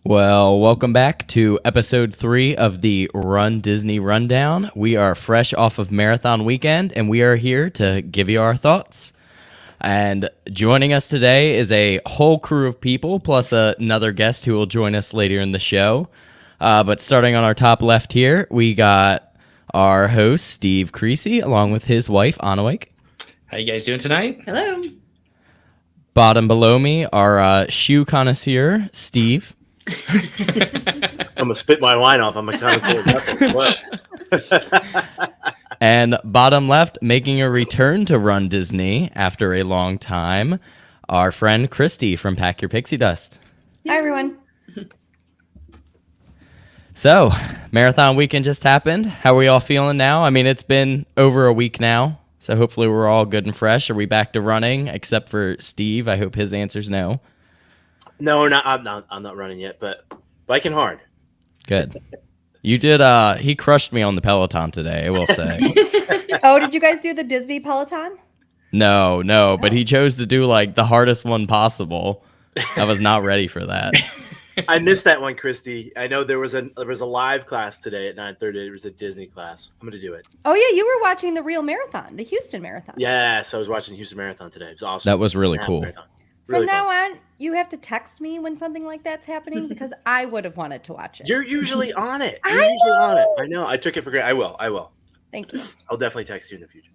Well, welcome back to episode 3 of the Run Disney Rundown. We are fresh off of marathon weekend, and we are here to give you our thoughts. And joining us today is a whole crew of people, plus another guest who will join us later in the show. But starting on our top left here, we got our host, Steve Creasy, along with his wife, Anawake. How you guys doing tonight? Hello. Bottom below me, our shoe connoisseur, Steve. I'm gonna spit my line off. I'm a connoisseur. And bottom left, making a return to Run Disney after a long time, our friend Christy from Pack Your Pixie Dust. Hi, everyone. So, marathon weekend just happened. How are we all feeling now? I mean, it's been over a week now, so hopefully we're all good and fresh. Are we back to running, except for Steve? I hope his answer's no. No, I'm not running yet, but biking hard. Good. You did. He crushed me on the Peloton today, I will say. Oh, did you guys do the Disney Peloton? No, but he chose to do like the hardest one possible. I was not ready for that. I missed that one, Christy. I know there was a live class today at 9:30. There was a Disney class. I'm gonna do it. Oh yeah, you were watching the real marathon, the Houston Marathon. Yes, I was watching the Houston Marathon today. It was awesome. That was really cool. Really From now fun. on, you have to text me when something like that's happening because I would have wanted to watch it. You're usually on it. I You're usually on it. know. I know. I took it for granted. I will. Thank you. I'll definitely text you in the future.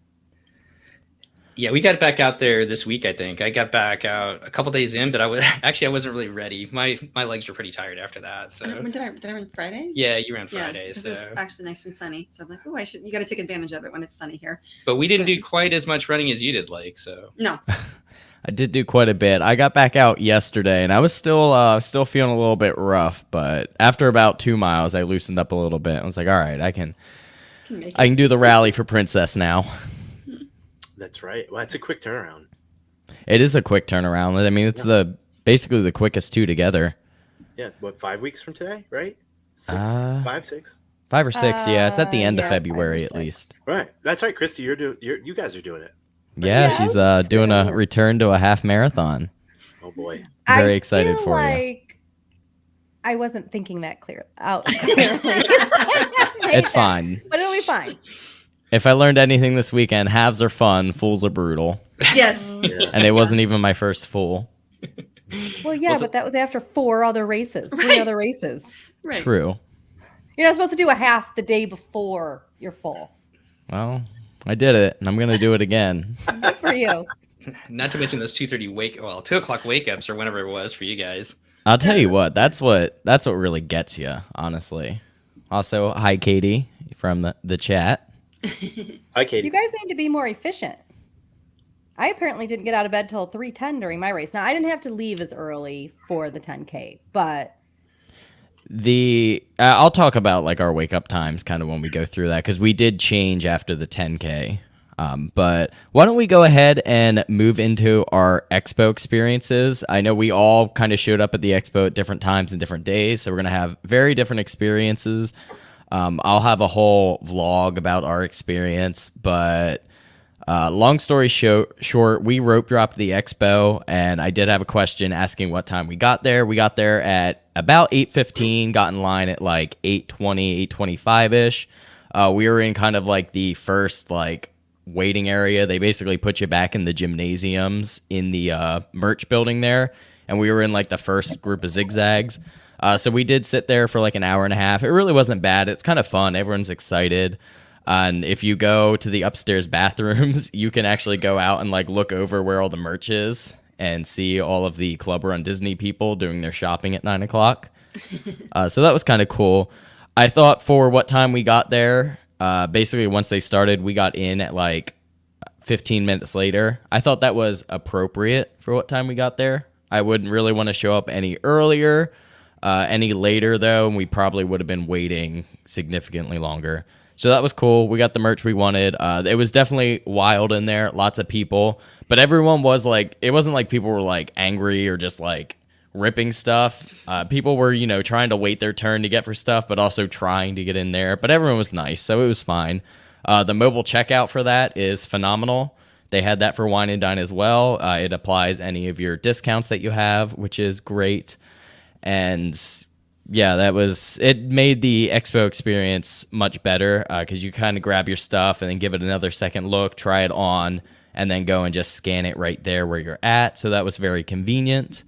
Yeah, we got back out there this week. I think I got back out a couple days in, but I wasn't really ready. My legs were pretty tired after that. So When did I run Friday? yeah, you ran Yeah, Friday. 'cause So it was actually nice and sunny. So I'm like, oh, you got to take advantage of it when it's sunny here. but we didn't do quite as much running as you did, like so. No, I did do quite a bit. I got back out yesterday, and I was still feeling a little bit rough. But after about 2 miles, I loosened up a little bit. I was like, all right, I can do the rally for Princess now. That's right. Well, it's a quick turnaround. It is a quick turnaround. I mean, it's basically the quickest two together. Yeah, what, 5 weeks from today, right? 6, 5, 6. 5 or 6, yeah. It's at the end of yeah, February 5 or at 6. least. Right. That's right, Christy. You guys are doing it. Yeah, Yeah, she's doing a return to a half marathon. Oh boy. Very excited feel for you. like I wasn't thinking that clearly. It's fine. But it'll be fine. If I learned anything this weekend, halves are fun, fulls are brutal. yes, Yeah. And it wasn't even my first full. Well, yeah, but that was after 3 other races. right. True. You're not supposed to do a half the day before you're full. Well, I did it, and I'm going to do it again. Good for you. Not to mention those 2 o'clock wake ups or whenever it was for you guys. I'll tell you what, that's what really gets you, honestly. Also, hi, Katie, from the chat. Hi, Katie. You guys need to be more efficient. I apparently didn't get out of bed till 3:10 during my race. Now, I didn't have to leave as early for the 10K, but I'll talk about like our wake up times kind of when we go through that, because we did change after the 10K. But why don't we go ahead and move into our Expo experiences? I know we all kind of showed up at the Expo at different times and different days, so we're going to have very different experiences. I'll have a whole vlog about our experience, but long story short, we rope dropped the Expo, and I did have a question asking what time we got there. We got there at about 8:15, got in line at like 8:20, 8:25-ish. We were in kind of like the first like waiting area. They basically put you back in the gymnasiums in the merch building there, and we were in like the first group of zigzags. So we did sit there for like an hour and a half. It really wasn't bad. It's kind of fun. Everyone's excited. And if you go to the upstairs bathrooms, you can actually go out and like look over where all the merch is and see all of the Club Run Disney people doing their shopping at 9 o'clock. So that was kind of cool. I thought for what time we got there, basically once they started, we got in at like 15 minutes later. I thought that was appropriate for what time we got there. I wouldn't really want to show up any earlier. Any later, though, and we probably would have been waiting significantly longer. So that was cool. We got the merch we wanted. It was definitely wild in there, lots of people. But everyone was like, it wasn't like people were like angry or just like ripping stuff. People were, trying to wait their turn to get for stuff, but also trying to get in there. But everyone was nice, so it was fine. The mobile checkout for that is phenomenal. They had that for Wine and Dine as well. It applies any of your discounts that you have, which is great. And yeah, it made the Expo experience much better because you kind of grab your stuff and then give it another second look, try it on, and then go and just scan it right there where you're at. So that was very convenient.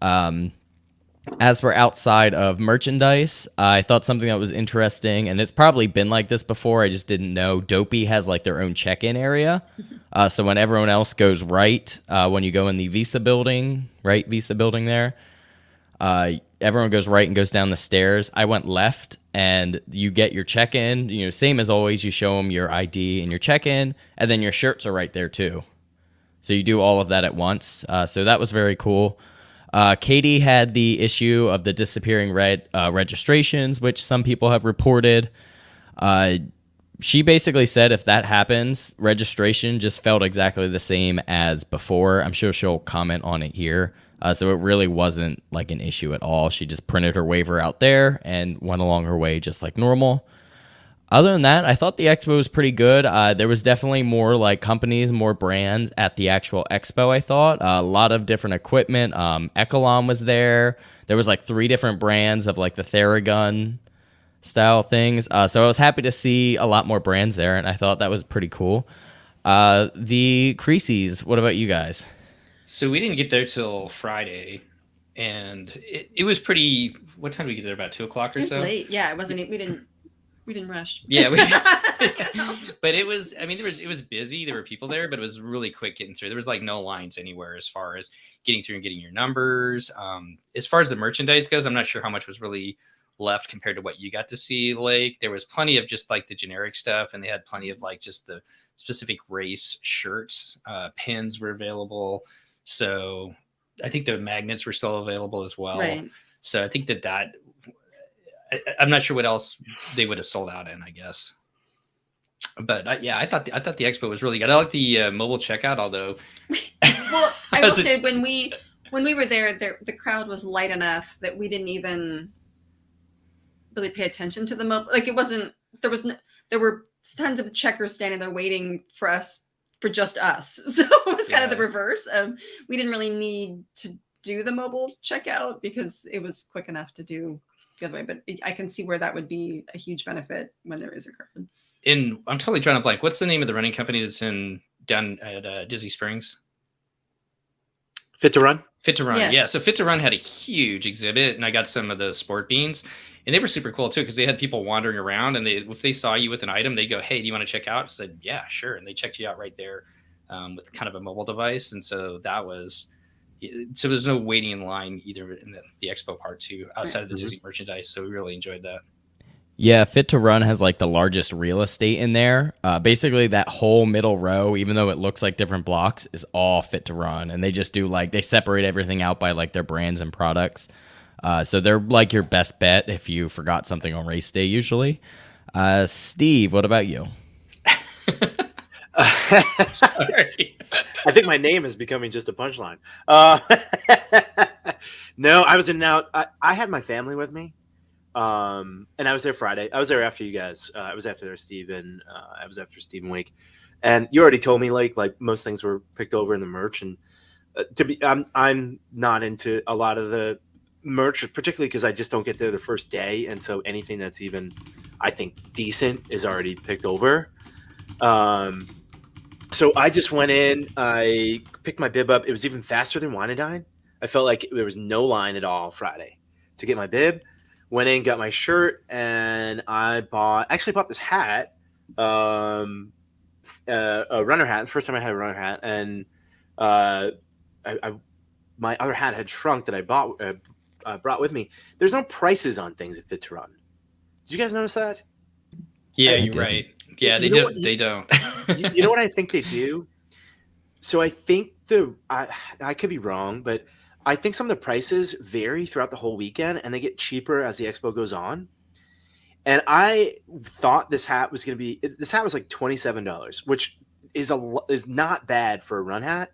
As for outside of merchandise, I thought something that was interesting, and it's probably been like this before, I just didn't know. Dopey has like their own check-in area. So when everyone else goes right, when you go in the Visa building, right? Visa building there, everyone goes right and goes down the stairs. I went left, and you get your check-in. Same as always, you show them your ID and your check-in, and then your shirts are right there too. So you do all of that at once. So that was very cool. Katie had the issue of the disappearing registrations, which some people have reported. She basically said if that happens, registration just felt exactly the same as before. I'm sure she'll comment on it here. So it really wasn't like an issue at all. She just printed her waiver out there and went along her way just like normal. Other than that, I thought the expo was pretty good. There was definitely more like companies, more brands at the actual expo, I thought. A lot of different equipment. Echelon was there. There was like 3 different brands of like the Theragun style things. So I was happy to see a lot more brands there, and I thought that was pretty cool. The Creases, what about you guys? So we didn't get there till Friday, and it was pretty. What time did we get there? About 2 o'clock or It was so. late. Yeah, it wasn't. We didn't rush. Yeah, but it was. I mean, it was busy. There were people there, but it was really quick getting through. There was like no lines anywhere as far as getting through and getting your numbers. As far as the merchandise goes, I'm not sure how much was really left compared to what you got to see. Like there was plenty of just like the generic stuff, and they had plenty of like just the specific race shirts. Pins were available, so I think the magnets were still available as well. Right. So I think that. I'm not sure what else they would have sold out in, I guess. But yeah, I thought the expo was really good. I like the mobile checkout, although. Well, I will say when we were there, the crowd was light enough that we didn't even really pay attention to the mobile. Like it wasn't. There were tons of checkers standing there waiting for us, for just us. So it was kind of the reverse. We didn't really need to do the mobile checkout because it was quick enough to do the other way, but I can see where that would be a huge benefit when there is a crowd. I'm totally drawing a blank. What's the name of the running company that's down at Disney Springs? Fit to Run. Fit to Run, Yeah. yeah. So Fit to Run had a huge exhibit, and I got some of the sport beans, and they were super cool too because they had people wandering around, and if they saw you with an item, they go, "Hey, do you want to check out?" I said, "Yeah, sure," and they checked you out right there with kind of a mobile device, and so that was. So there's no waiting in line either in the expo part too, outside of the Disney merchandise. So we really enjoyed that. Yeah, Fit to Run has like the largest real estate in there. Basically, that whole middle row, even though it looks like different blocks, is all Fit to Run. And they just do like, they separate everything out by like their brands and products. So they're like your best bet if you forgot something on race day usually. Steve, what about you? Sorry. I think my name is becoming just a punchline. No, I was in and out. I had my family with me, and I was there Friday. I was there after you guys. I was after Stephen. I was after Stephen Wake, and you already told me like most things were picked over in the merch. And I'm not into a lot of the merch, particularly because I just don't get there the first day, and so anything that's even I think decent is already picked over. So I just went in, I picked my bib up. It was even faster than Wine and Dine. I felt like there was no line at all Friday to get my bib. Went in, got my shirt, and I bought this hat, a runner hat. The first time I had a runner hat, and my other hat had shrunk that I brought with me. There's no prices on things at Fit to Run. Did you guys notice that? Yeah, you're right. Yeah, they don't. They don't. You know what I think they do? So I think I could be wrong, but I think some of the prices vary throughout the whole weekend, and they get cheaper as the expo goes on. And I thought this hat was like $27, which is not bad for a run hat,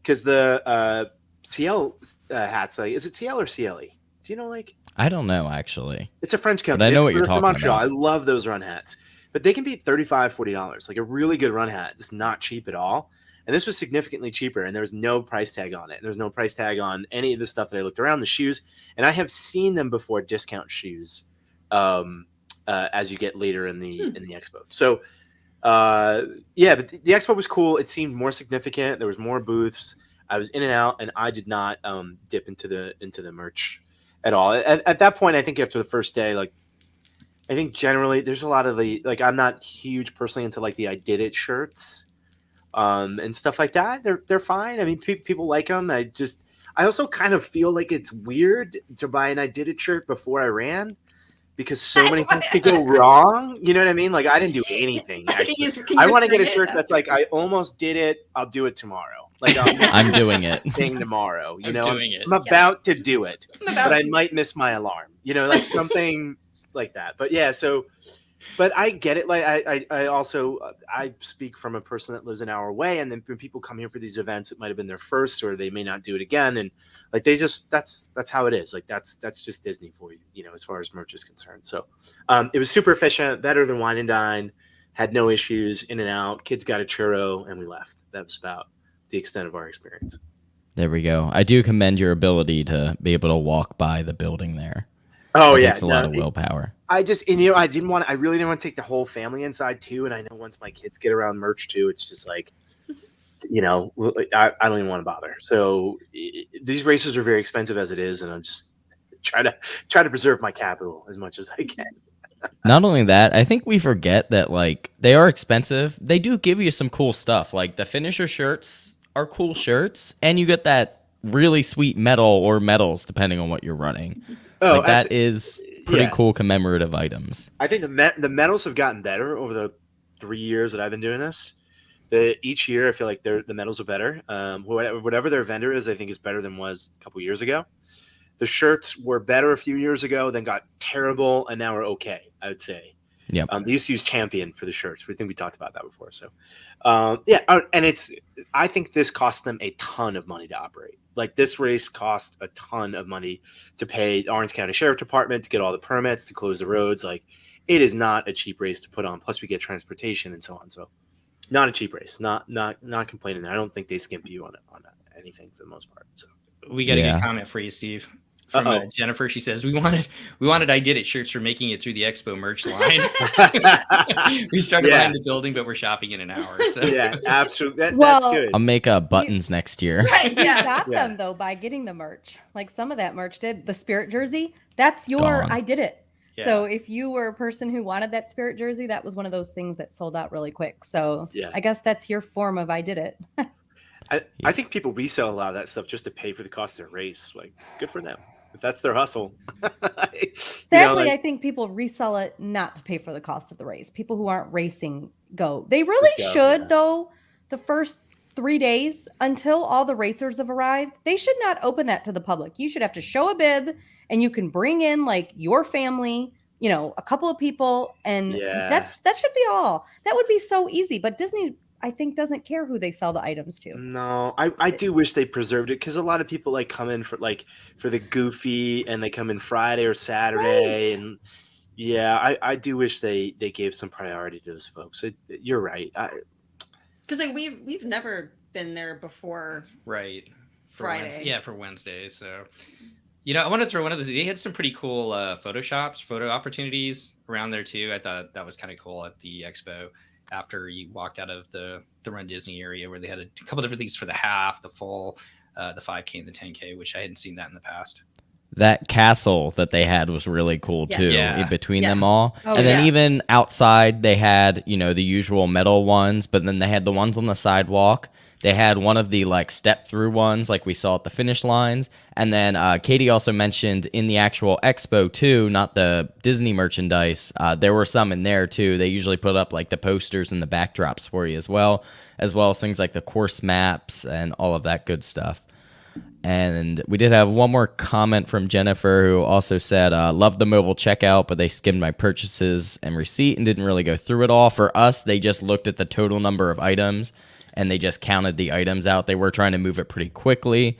because the CL hats. Like, is it CL or CLE? Do you know? Like, I don't know actually. it's a French But company. I know what They're you're from talking Montreal. about. I love those run hats, but they can be $35-$40. Like a really good run hat. It's not cheap at all. And this was significantly cheaper, and there was no price tag on it. There's no price tag on any of the stuff that I looked around. The shoes, and I have seen them before. Discount shoes, as you get later in the expo. So, yeah, but the expo was cool. It seemed more significant. There was more booths. I was in and out, and I did not dip into the merch at all. At that point, I think after the first day, like, I think generally there's a lot of the, like, I'm not huge personally into like the I did it shirts. And stuff like that. They're fine. I mean, people like them. I also kind of feel like it's weird to buy an I did it shirt before I ran because so many things could go wrong. You know what I mean? Like, I didn't do anything. Actually. I want to get a shirt that's like, I almost did it. I'll do it tomorrow. Like, I'm doing it. Thing tomorrow. You know, doing it. I'm about to do it, I'm about but I to. might miss my alarm. You know, like something like that. But yeah, so. But I get it. Like I also I speak from a person that lives an hour away, and then when people come here for these events, it might have been their first, or they may not do it again, and like they just that's how it is. Like that's just Disney for you, you know, as far as merch is concerned. So it was super efficient, better than Wine and Dine, had no issues, in and out. Kids got a churro, and we left. That was about the extent of our experience. There we go. I do commend your ability to be able to walk by the building there. Oh It yeah, takes a lot of willpower. I really didn't want to take the whole family inside too. And I know once my kids get around merch too, it's just like, you know, I don't even want to bother. So these races are very expensive as it is. And I'm just try to preserve my capital as much as I can. Not only that, I think we forget that, like, they are expensive. They do give you some cool stuff. Like, the finisher shirts are cool shirts, and you get that really sweet medal or medals, depending on what you're running. Oh, like, that is pretty cool commemorative items. I think the medals have gotten better over the 3 years that I've been doing this. Each year, I feel like the medals are better. Whatever their vendor is, I think is better than was a couple years ago. The shirts were better a few years ago, then got terrible, and now are okay, I would say. Yeah. They used to use Champion for the shirts. We think we talked about that before. So, and I think this cost them a ton of money to operate. Like, this race cost a ton of money to pay the Orange County Sheriff Department to get all the permits, to close the roads. Like, it is not a cheap race to put on. Plus, we get transportation and so on. So, not a cheap race. Not complaining there. I don't think they skimp you on anything for the most part. So, We got a good comment for you, Steve. From Jennifer, she says, we wanted I did it shirts for making it through the Expo merch line. We started behind the building, but we're shopping in an hour. So. Yeah, absolutely. Well, that's good. I'll make buttons next year. Right, you got them though by getting the merch. Like, some of that merch did. The Spirit jersey, that's your Gone. I did it. Yeah. So if you were a person who wanted that Spirit jersey, that was one of those things that sold out really quick. So I guess that's your form of I did it. I think people resell a lot of that stuff just to pay for the cost of their race. Like, good for them. If that's their hustle. Sadly, I think people resell it not to pay for the cost of the race. People who aren't racing go. They really should, though, the first 3 days until all the racers have arrived. They should not open that to the public. You should have to show a bib, and you can bring in, like, your family, you know, a couple of people, and that should be all. That would be so easy. But Disney, I think, doesn't care who they sell the items to. No, I do wish they preserved it, because a lot of people like come in for the Goofy, and they come in Friday or Saturday, and I do wish they gave some priority to those folks. You're right. Because we've never been there before. Right. Friday. For Wednesday. So, you know, I want to throw they had some pretty cool photo opportunities around there too. I thought that was kind of cool at the Expo. After you walked out of the RunDisney area, where they had a couple different things for the half, the full, the 5K and the 10K, which I hadn't seen that in the past. That castle that they had was really cool too, in between them all. Oh, and then even outside, they had, you know, the usual metal ones, but then they had the ones on the sidewalk. They had one of the, like, step through ones, like we saw at the finish lines. And then Katie also mentioned in the actual Expo too, not the Disney merchandise, there were some in there too. They usually put up, like, the posters and the backdrops for you as well as things like the course maps and all of that good stuff. And we did have one more comment from Jennifer, who also said, love the mobile checkout, but they skimmed my purchases and receipt and didn't really go through it all. For us, they just looked at the total number of items and they just counted the items out. They were trying to move it pretty quickly.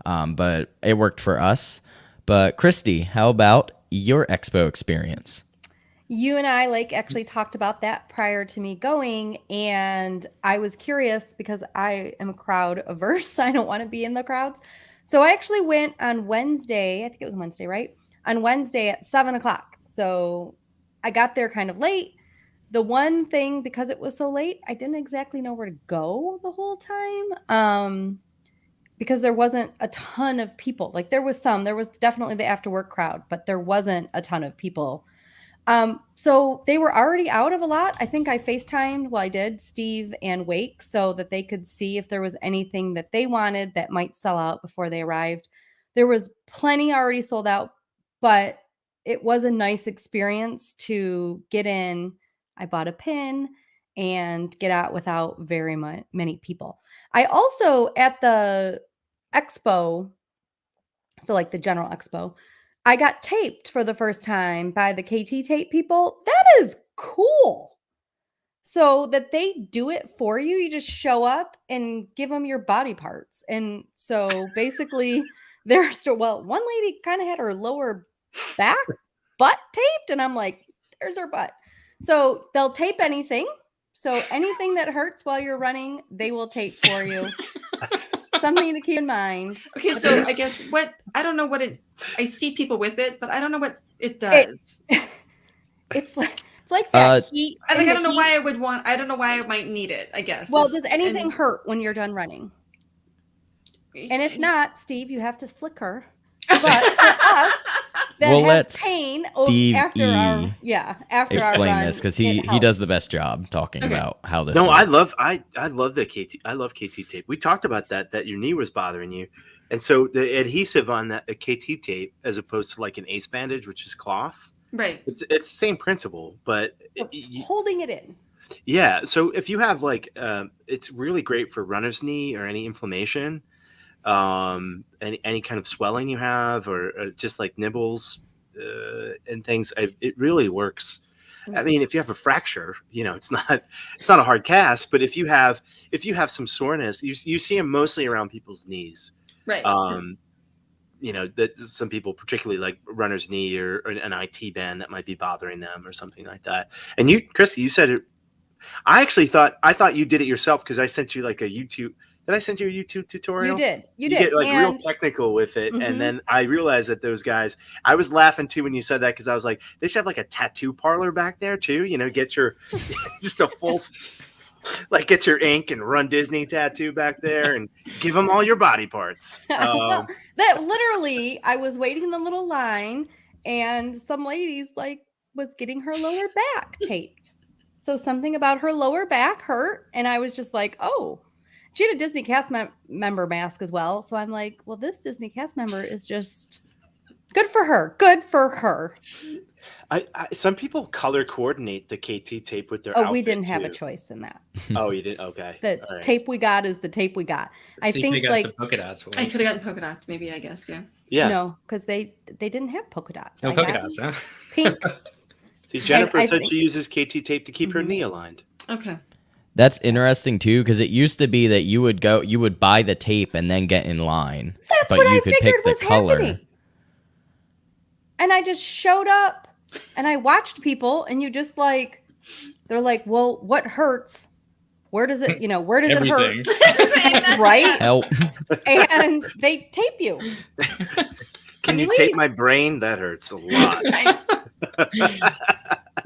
but it worked for us. But Christy, how about your Expo experience? You and I actually talked about that prior to me going, and I was curious because I am crowd averse. I don't want to be in the crowds. So I actually went on Wednesday. I think it was Wednesday, right? On Wednesday at 7:00. So I got there kind of late. The one thing, because it was so late, I didn't exactly know where to go the whole time. Because there wasn't a ton of people. There was definitely the after work crowd, but there wasn't a ton of people. So they were already out of a lot. I think I FaceTimed, I did, Steve and Wake, so that they could see if there was anything that they wanted that might sell out before they arrived. There was plenty already sold out, but it was a nice experience to get in. I bought a pin and get out without very many people. I also, at the Expo, so the general Expo, I got taped for the first time by the KT tape people. That is cool. So that they do it for you. You just show up and give them your body parts. And so basically there's still, one lady kind of had her lower butt taped. And I'm like, there's her butt. So they'll tape anything. So anything that hurts while you're running, they will tape for you. Something to keep in mind. Okay, so I guess I don't know what I see people with it, but I don't know what it does. It's like that heat. I don't know why I don't know why I might need it, I guess. Well, does anything hurt when you're done running? And if not, Steve, you have to flicker. But for us that have pain after explain our run, this, because he does the best job talking about how this No, works. I love the KT. I love KT tape. We talked about that your knee was bothering you, and so the adhesive on that KT tape, as opposed to an ace bandage, which is cloth, right? It's the same principle, but holding it in. Yeah. So if you have it's really great for runner's knee or any inflammation. Any kind of swelling you have, or just nibbles and things, it really works. I mean, if you have a fracture, it's not a hard cast, but if you have some soreness, you see them mostly around people's knees, right? That some people, particularly runner's knee or an IT band, that might be bothering them or something like that. And Christy, you said it. I thought you did it yourself, because I sent you a YouTube. Did I send you a YouTube tutorial? You did. You get real technical with it. And then I realized that those guys, I was laughing too when you said that, because I was like, they should have a tattoo parlor back there too. Get your, just a full, get your ink and RunDisney tattoo back there and give them all your body parts. Well, that literally, I was waiting in the little line, and some ladies was getting her lower back taped. So something about her lower back hurt. And I was just like, oh. She had a Disney cast member mask as well. So I'm like, well, this Disney cast member is just good for her. Good for her. Some people color coordinate the KT tape with their outfit. We didn't too. have a choice in that. Oh, you did? Okay. The tape we got is the tape we got. So I think some polka dots. I could have gotten polka dots, maybe, I guess. Yeah. Yeah. No, because they didn't have polka dots. No polka dots, huh? Pink. See, Jennifer said she uses KT tape to keep her knee aligned. Okay. That's interesting too, because it used to be that you would buy the tape and then get in line. That's but what you I could figured pick was the color. happening. And I just showed up and I watched people, and you just they're like, well, what hurts? Where does it, where does it hurt? Right? Help. And they tape you. Can you tape my brain? That hurts a lot.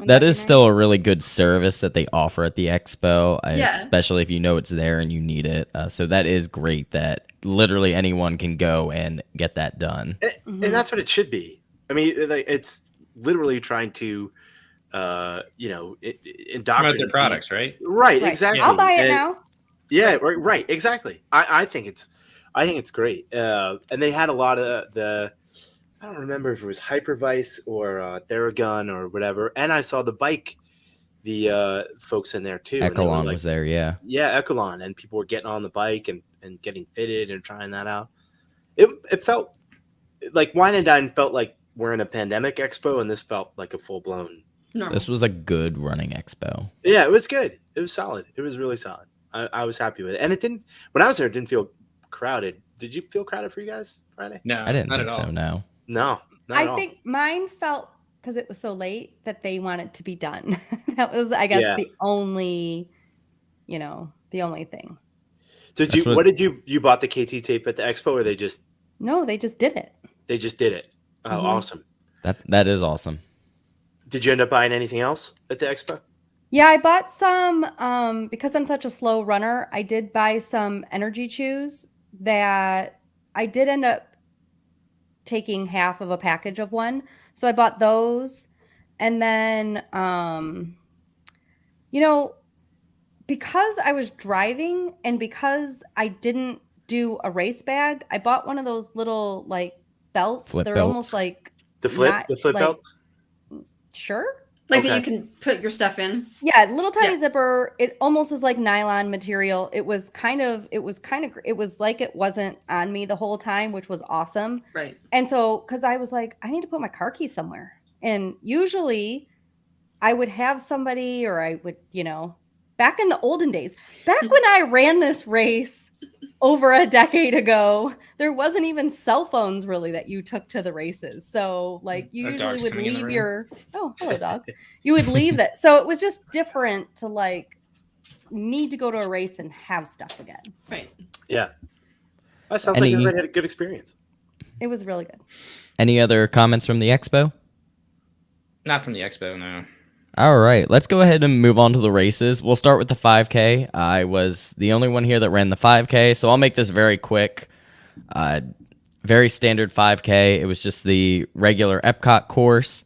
That is still a really good service that they offer at the Expo, especially if you know it's there and you need it. So that is great that literally anyone can go and get that done. And that's what it should be. I mean, it's literally trying to, indoctrinate their products, right? Right, exactly. I'll buy it now. Yeah, right, exactly. I think it's great. And they had a lot of I don't remember if it was Hypervice or Theragun or whatever. And I saw the folks in there too. Echelon was there, yeah. Yeah, Echelon. And people were getting on the bike and getting fitted and trying that out. It felt like Wine and Dine felt like we're in a pandemic expo, and this felt like a full-blown normal. This was a good running expo. Yeah, it was good. It was solid. It was really solid. I was happy with it. And it didn't, when I was there, it didn't feel crowded. Did you feel crowded for you guys Friday? No, I didn't not think at all. so. No. No, not at I all. think mine felt, because it was so late, that they wanted to be done. That was, I guess, the only thing. What did you bought the KT tape at the Expo, or they just? No, they just did it. They just did it. Oh, Mhm. Awesome. That is awesome. Did you end up buying anything else at the Expo? Yeah, I bought some, because I'm such a slow runner, I did buy some energy chews that I did end up taking half of a package of one. So I bought those. And then, because I was driving and because I didn't do a race bag, I bought one of those little like belts. Flip They're belts. almost like The flip belts? Sure. Like Okay. that you can put your stuff in. Yeah, little tiny Yeah. zipper. It almost is like nylon material. It was like it wasn't on me the whole time, which was awesome. Right. And so, because I was like, I need to put my car keys somewhere. And usually I would have somebody, or I would, back in the olden days, back when I ran this race over a decade ago, there wasn't even cell phones really that you took to the races. So like you Our usually dog's would coming in the leave room. your, oh, hello dog. You would leave that. So it was just different to like need to go to a race and have stuff again. Right. Yeah. That sounds like everybody had a good experience. It was really good. Any other comments from the Expo? Not from the Expo, no. All right, let's go ahead and move on to the races. We'll start with the 5K. I was the only one here that ran the 5K, so I'll make this very quick. Very standard 5K. It was just the regular Epcot course.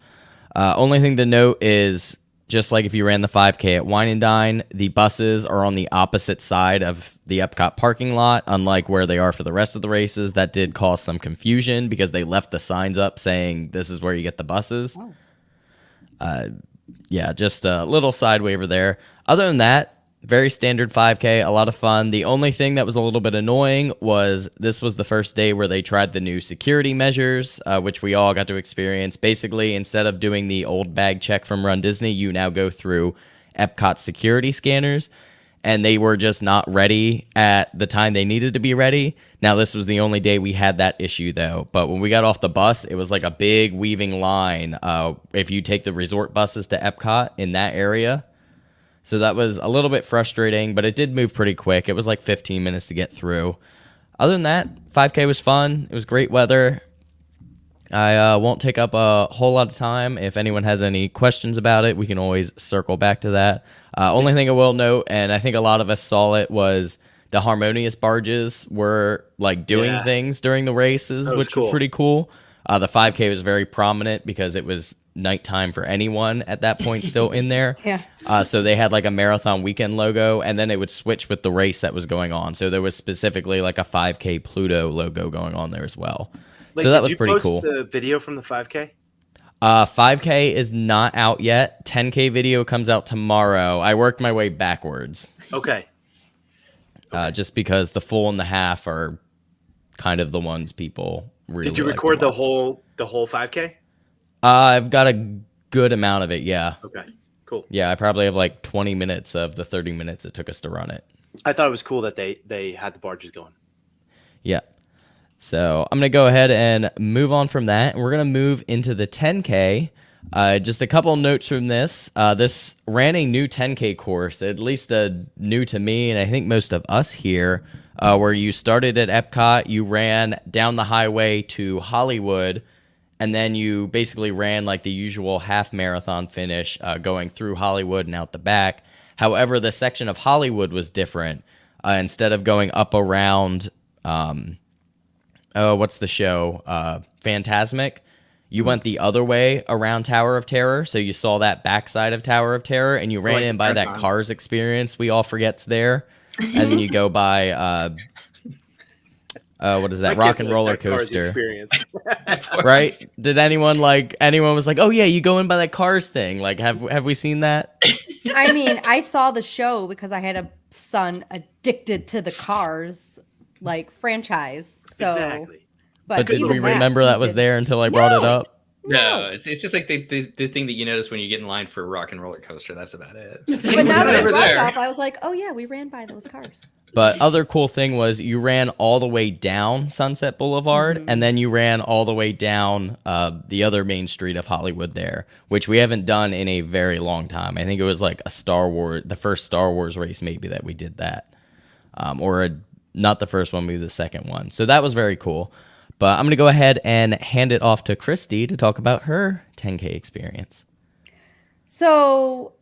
Only thing to note is, just like if you ran the 5K at Wine and Dine, the buses are on the opposite side of the Epcot parking lot, unlike where they are for the rest of the races. That did cause some confusion because they left the signs up saying this is where you get the buses. Yeah, just a little side waiver there. Other than that, very standard 5K, a lot of fun. The only thing that was a little bit annoying was this was the first day where they tried the new security measures, which we all got to experience. Basically, instead of doing the old bag check from RunDisney, you now go through Epcot security scanners, and they were just not ready at the time they needed to be ready. Now, this was the only day we had that issue, though. But when we got off the bus, it was like a big weaving line if you take the resort buses to Epcot in that area. So that was a little bit frustrating, but it did move pretty quick. It was like 15 minutes to get through. Other than that, 5K was fun. It was great weather. I won't take up a whole lot of time. If anyone has any questions about it, we can always circle back to that. Only thing I will note, and I think a lot of us saw it, was the Harmonious barges were like doing things during the races, which was pretty cool. The 5K was very prominent because it was nighttime for anyone at that point still in there. So they had like a marathon weekend logo, and then it would switch with the race that was going on. So there was specifically like a 5K Pluto logo going on there as well. So that was pretty cool. The video from the 5K? 5K is not out yet. 10K video comes out tomorrow. I worked my way backwards. Okay. Just because the full and the half are kind of the ones people really Did you like record to the watch. whole 5K? I've got a good amount of it, yeah. Okay, cool. Yeah, I probably have like 20 minutes of the 30 minutes it took us to run it. I thought it was cool that they had the barges going. Yeah. So I'm going to go ahead and move on from that. And we're going to move into the 10K. Just a couple notes from this. This ran a new 10K course, at least new to me, and I think most of us here, where you started at Epcot, you ran down the highway to Hollywood, and then you basically ran like the usual half marathon finish, going through Hollywood and out the back. However, the section of Hollywood was different. Instead of going up around, what's the show? Fantasmic. You went the other way around Tower of Terror, so you saw that backside of Tower of Terror, and you ran in by that Cars experience we all forget's there, and then you go by what is that? Rock and Roller Coaster, right? Did anyone was like, oh yeah, you go in by that Cars thing? Like, have we seen that? I mean, I saw the show because I had a son addicted to the Cars franchise. So, Exactly. But did we remember that was there until I brought it up? No, it's just like the thing that you notice when you get in line for a rock and roller coaster. That's about it. But now that I brought it up, I was like, oh yeah, we ran by those cars. But other cool thing was you ran all the way down Sunset Boulevard, and then you ran all the way down the other main street of Hollywood there, which we haven't done in a very long time. I think it was like the first Star Wars race maybe that we did that, not the first one, maybe the second one. So that was very cool. But I'm going to go ahead and hand it off to Christy to talk about her 10K experience. So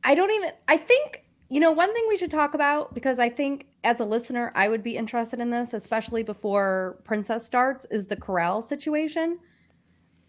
I think, one thing we should talk about, because I think as a listener, I would be interested in this, especially before Princess starts, is the corral situation.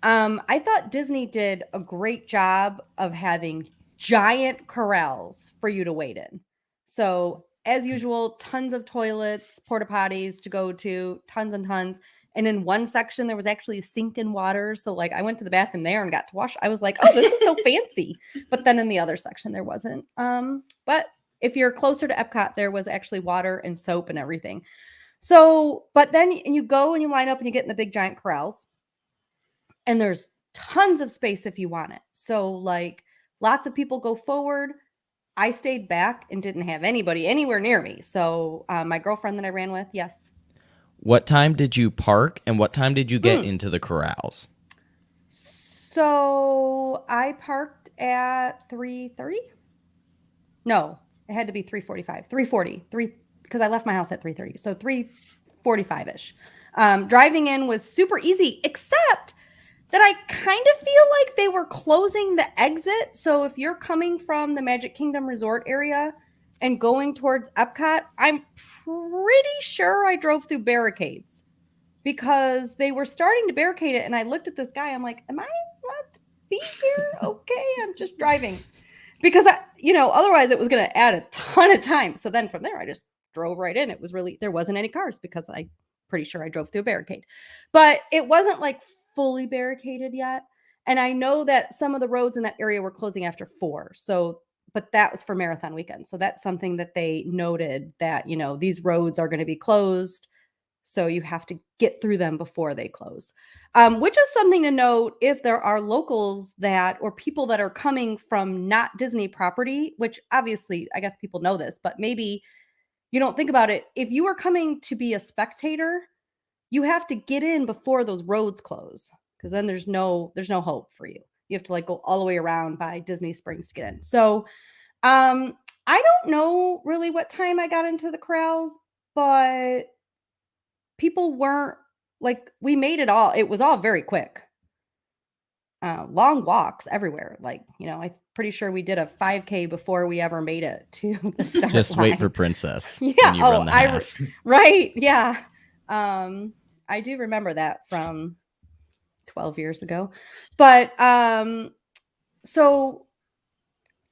I thought Disney did a great job of having giant corrals for you to wait in. So as usual, tons of toilets, porta potties to go to, tons and tons. And in one section, there was actually a sink and water. So like I went to the bathroom there and got to wash. I was like, oh, this is so fancy. But then in the other section, there wasn't. But if you're closer to Epcot, there was actually water and soap and everything. So, but then you go and you line up and you get in the big giant corrals. And there's tons of space if you want it. So like lots of people go forward. I stayed back and didn't have anybody anywhere near me. So my girlfriend that I ran with, yes. What time did you park and what time did you get into the corrals? So I parked at 3:30. No, it had to be 3:45, 3:40, because I left my house at 3:30. So 3:45-ish. Driving in was super easy, except that I kind of feel like they were closing the exit. So if you're coming from the Magic Kingdom Resort area and going towards Epcot, I'm pretty sure I drove through barricades because they were starting to barricade it. And I looked at this guy. I'm like, am I allowed to be here? Okay, I'm just driving. Because, otherwise it was going to add a ton of time. So then from there, I just drove right in. There wasn't any cars because I'm pretty sure I drove through a barricade. But it wasn't like fully barricaded yet. And I know that some of the roads in that area were closing after 4. So, but that was for marathon weekend. So that's something that they noted that, these roads are going to be closed. So you have to get through them before they close, which is something to note if there are locals or people that are coming from not Disney property, which obviously I guess people know this, but maybe you don't think about it. If you are coming to be a spectator, you have to get in before those roads close, because then there's no hope for you. You have to go all the way around by Disney Springs to get in. So I don't know really what time I got into the corrals, but people weren't we made it all. It was all very quick. Long walks everywhere. I'm pretty sure we did a 5K before we ever made it to the start Just line. Wait for Princess. Yeah. Right. Yeah. I do remember that from 12 years ago, but so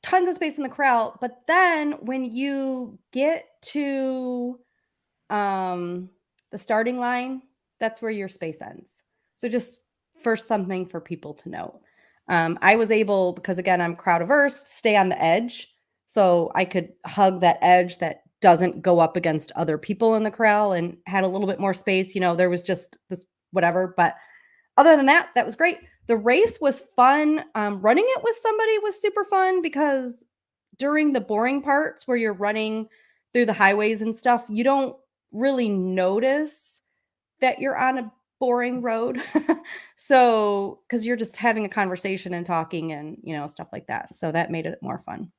tons of space in the corral. But then when you get to the starting line, that's where your space ends. So just first something for people to know. I was able, because again, I'm crowd averse, stay on the edge. So I could hug that edge that doesn't go up against other people in the corral and had a little bit more space. There was just this whatever. But other than that, that was great. The race was fun. Running it with somebody was super fun because during the boring parts where you're running through the highways and stuff, you don't really notice that you're on a boring road. So, because you're just having a conversation and talking and, stuff like that. So that made it more fun.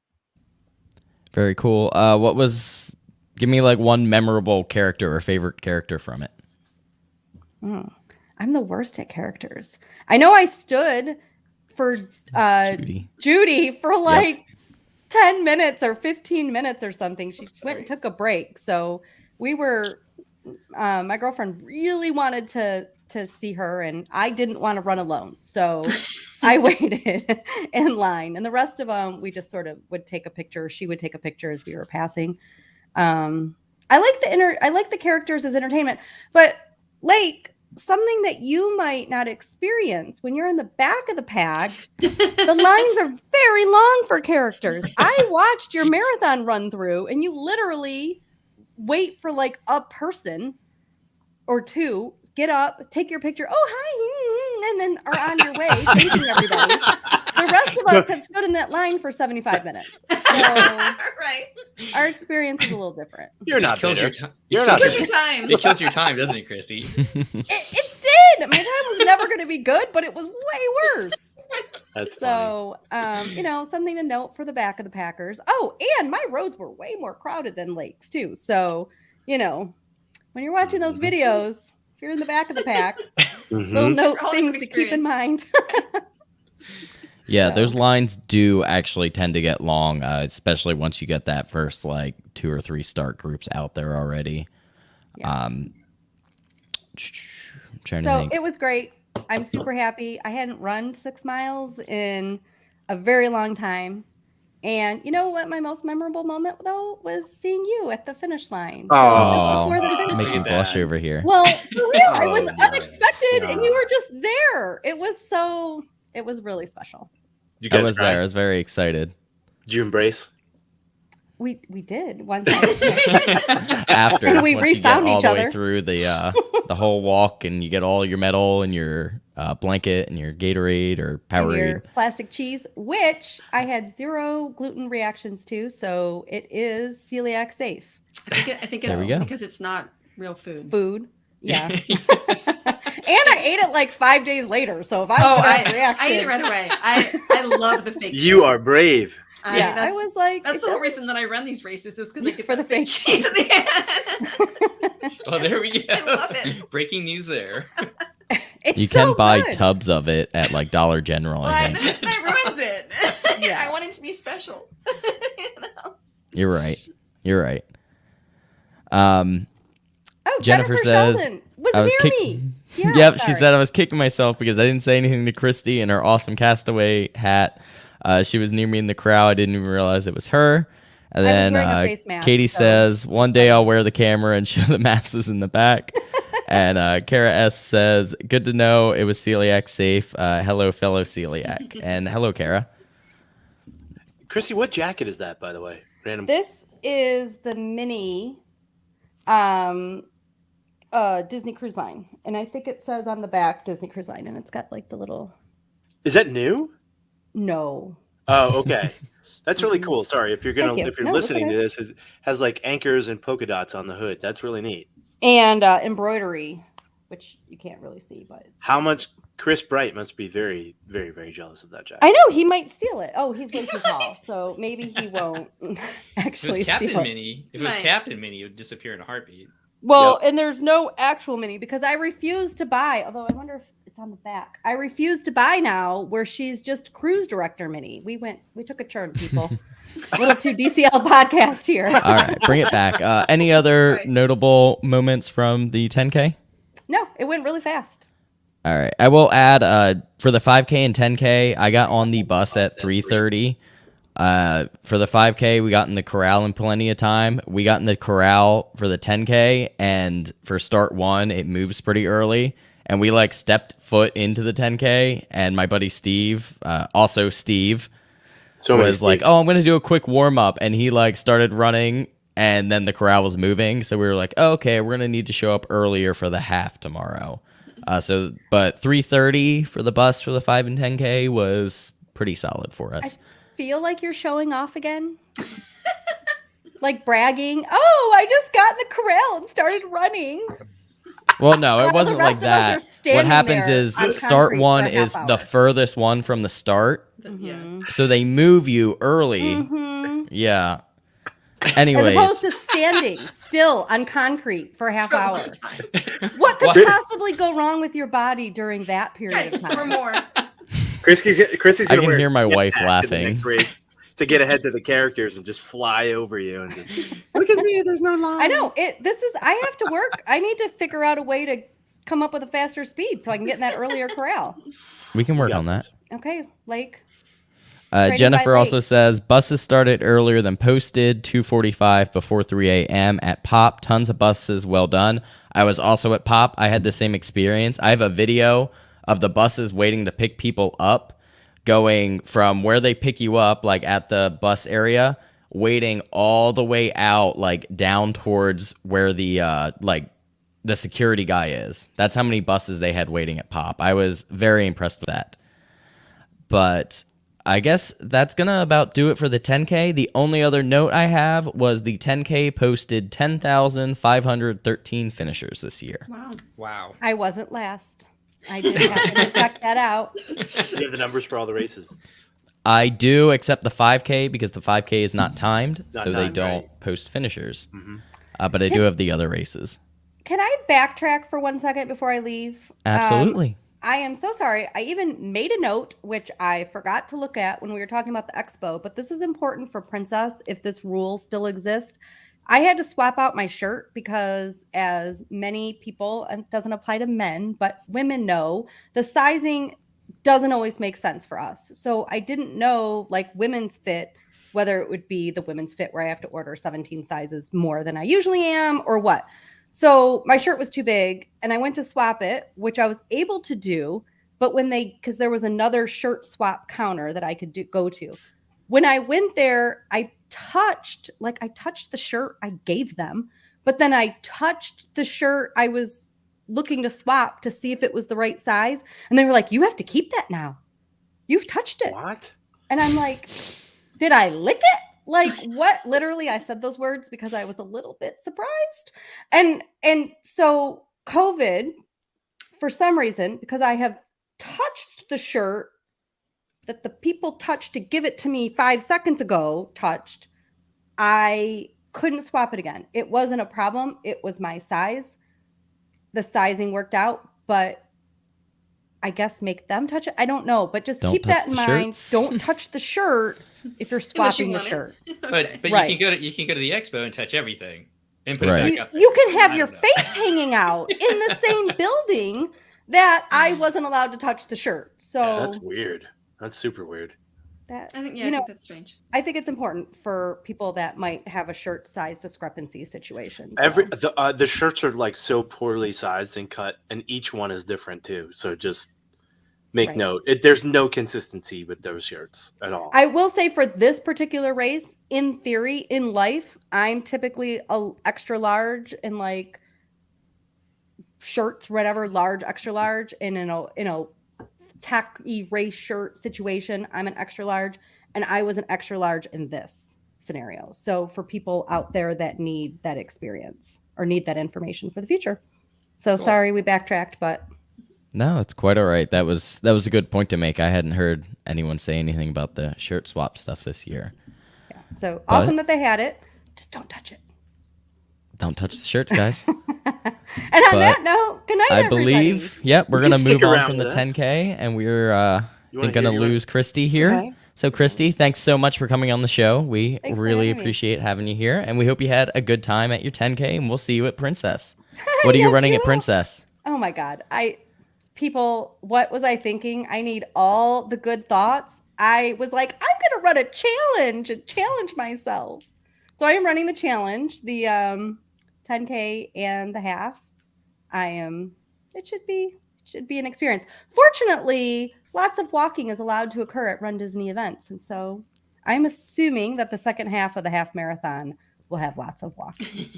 Very cool. Give me one memorable character or favorite character from it. I'm the worst at characters. I know I stood for Judy for 10 minutes or 15 minutes or something. She went and took a break. So my girlfriend really wanted to see her and I didn't want to run alone. So I waited in line and the rest of them, we just sort of would take a picture. She would take a picture as we were passing. I like the characters as entertainment, but something that you might not experience when you're in the back of the pack, the lines are very long for characters. I watched your marathon run through and you literally wait for a person or two, get up, take your picture. Oh, hi. and then are on your way, thanking everybody. The rest of us have stood in that line for 75 minutes. So Right. our experience is a little different. You're not kills bitter. your time. You're not Kills bitter. your time. It kills your time, doesn't it, Christy? It did. My time was never going to be good, but it was way worse. That's funny. So, something to note for the back of the Packers. Oh, and my roads were way more crowded than Lake's too. So, when you're watching those videos, if you're in the back of the pack, little note All things to different keep in mind. Yeah, So- those lines do actually tend to get long, especially once you get that first 2 or 3 start groups out there already. Yeah. Trying to So think. it was great. I'm super happy. I hadn't run 6 miles in a very long time. And you know what my most memorable moment, though, was seeing you at the finish line. So just before the finish Make me line. blush over here. Well, for real, it was Oh, unexpected, no. and you were just there. It was really special. You I guys was cry? there. I was very excited. Did you embrace? We did one time. After And we once you get refound all each the way other. through the whole walk, and you get all your medal and your blanket and your Gatorade or And your Powerade. plastic cheese, which I had 0 gluten reactions to, so it is celiac safe I think There it's we go. because it's not real food. food. Yeah. And I ate it like 5 days later. So if I had a reaction, I ate it right away. I love the fake You cheese. are brave. I was like, That's it the whole doesn't- reason that I run these races is because I get For the fake cheese at the end. Oh, there we go. I love it. Breaking news there. It's You so can buy good. tubs of it at Dollar General, Well, I think. that ruins it. Yeah. I want it to be special. You're right. Oh, Jennifer says, Sheldon was I was near kick- me. Yeah, Yep, she sorry. said I was kicking myself because I didn't say anything to Christy in her awesome castaway hat. She was near me in the crowd. I didn't even realize it was her. And I was then wearing a face mask, Katie so- says, one day I'll wear the camera and show the masses in the back. And Kara S says, good to know it was celiac safe. Hello, fellow celiac. And hello, Kara. Chrissy, what jacket is that, by the way? Random. This is the mini Disney Cruise Line. And I think it says on the back Disney Cruise Line. And it's got the little... Is that new? No. Oh, okay. That's really cool. Sorry, if you're Thank you. if you're No, that's listening okay. to this, it has anchors and polka dots on the hood. That's really neat. And embroidery, which you can't really see, but it's... How much Chris Bright must be very, very, very jealous of that jacket. I know, he might steal it. Oh, he's way too tall. So maybe he won't If it actually was Captain steal it. Mini, if it was Right. Captain Mini, it would disappear in a heartbeat. Well, and there's no actual mini because I refuse to buy, although I wonder if it's on the back. I refuse to buy now where she's just cruise director mini. We took a turn, people. A little too DCL podcast here. All right, bring it back. Any other Right. notable moments from the 10K? No, it went really fast. All right. I will add for the 5K and 10K, I got on the bus at 3:30. For the 5K, we got in the corral in plenty of time. We got in the corral for the 10K, and for start 1, it moves pretty early. And we stepped foot into the 10K, and my buddy Steve, also Steve, So many was like, Steves. "Oh, I'm gonna do a quick warm up," and he started running, and then the corral was moving. So we were like, oh, "Okay, we're gonna need to show up earlier for the half tomorrow." But 3:30 for the bus for the 5 and 10K was pretty solid for us. Feel like you're showing off again? Like bragging. Oh, I just got in the corral and started running. Well, no, While it the wasn't rest like of us are that. What standing happens there is on start concrete 1 for a half is the hour. furthest one from the start, Yeah. so they move you early. Mhm. Yeah. As Anyways, opposed to standing still on concrete for a half For a hour. long time. What could What? possibly go wrong with your body during that period of Or time? more. Chrissy's I gonna can wear hear my a wife jetpack in the laughing. next race to get ahead to the characters and just fly over you and just, look at me. There's no line. I know I have to work. I need to figure out a way to come up with a faster speed so I can get in that earlier corral. we can work Yeah, on that. Okay, Lake. Training by Jennifer also Lake. says buses started earlier than posted, 2:45 before 3 a.m. at Pop. Tons of buses, well done. I was also at Pop. I had the same experience. I have a video of the buses waiting to pick people up, going from where they pick you up, at the bus area, waiting all the way out, down towards where the the security guy is. That's how many buses they had waiting at Pop. I was very impressed with that. But I guess that's going to about do it for the 10K. The only other note I have was the 10K posted 10,513 finishers this year. Wow. I wasn't last. I did have to check that out. You have the numbers for all the races. I do, except the 5K, because the 5K is not timed, Not so they timed, don't right. post finishers. Mhm. But I do have the other races. Can I backtrack for 1 second before I leave? Absolutely. I am so sorry. I even made a note, which I forgot to look at when we were talking about the expo, but this is important for Princess if this rule still exists. I had to swap out my shirt because, as many people, and it doesn't apply to men, but women know, the sizing doesn't always make sense for us. So I didn't know, like, women's fit, whether it would be the women's fit where I have to order 17 sizes more than I usually am or what. So my shirt was too big and I went to swap it, which I was able to do. But because there was another shirt swap counter that I could go to. When I went there, I touched the shirt I gave them, but then I touched the shirt I was looking to swap to see if it was the right size. And they were like, you have to keep that now. You've touched it. What? And I'm like, did I lick it? Like, what? Literally, I said those words because I was a little bit surprised. And so COVID, for some reason, because I have touched the shirt that the people touched to give it to me 5 seconds ago, I couldn't swap it again. It wasn't a problem. It was my size. The sizing worked out, but I guess make them touch it. I don't know, but just keep that in mind. Shirts. Don't touch the shirt if you're swapping the shirt. But Right. you can go to the expo and touch everything and put Right. it back up there. You can have I your don't know. face hanging out in the same building that I wasn't allowed to touch the shirt. So Yeah, that's weird. That's super weird. that I think you know, think that's strange. I think it's important for people that might have a shirt size discrepancy situation. The shirts are like so poorly sized and cut, and each one is different too. So just make Right. note. There's no consistency with those shirts at all. I will say for this particular race, in theory, in life, I'm typically a extra large in like shirts, whatever, large, extra large, and in a tacky race shirt situation, I'm an extra large, and I was an extra large in this scenario. So for people out there that need that experience or need that information for the future. So sorry we backtracked, but No, it's quite all right. That was a good point to make. I hadn't heard anyone say anything about the shirt swap stuff this year. yeah. So But- awesome that they had it. Just don't touch it. Don't touch the shirts, guys. And on that note, good night, I everybody. believe, yep, we're We can going to stick move on around from the with us. 10K, and we're You wanna going to hear- lose Christy here. Okay. So, Christy, thanks so much for coming on the show. We Thanks for really having me. appreciate having you here, and we hope you had a good time at your 10K, and we'll see you at Princess. What are you Yes, running you at will. Princess? Oh my God. What was I thinking? I need all the good thoughts. I was like, I'm going to run a challenge and challenge myself. So I am running the challenge, the 10K and the half. It should be an experience. Fortunately, lots of walking is allowed to occur at RunDisney events. And so I'm assuming that the second half of the half marathon will have lots of walking.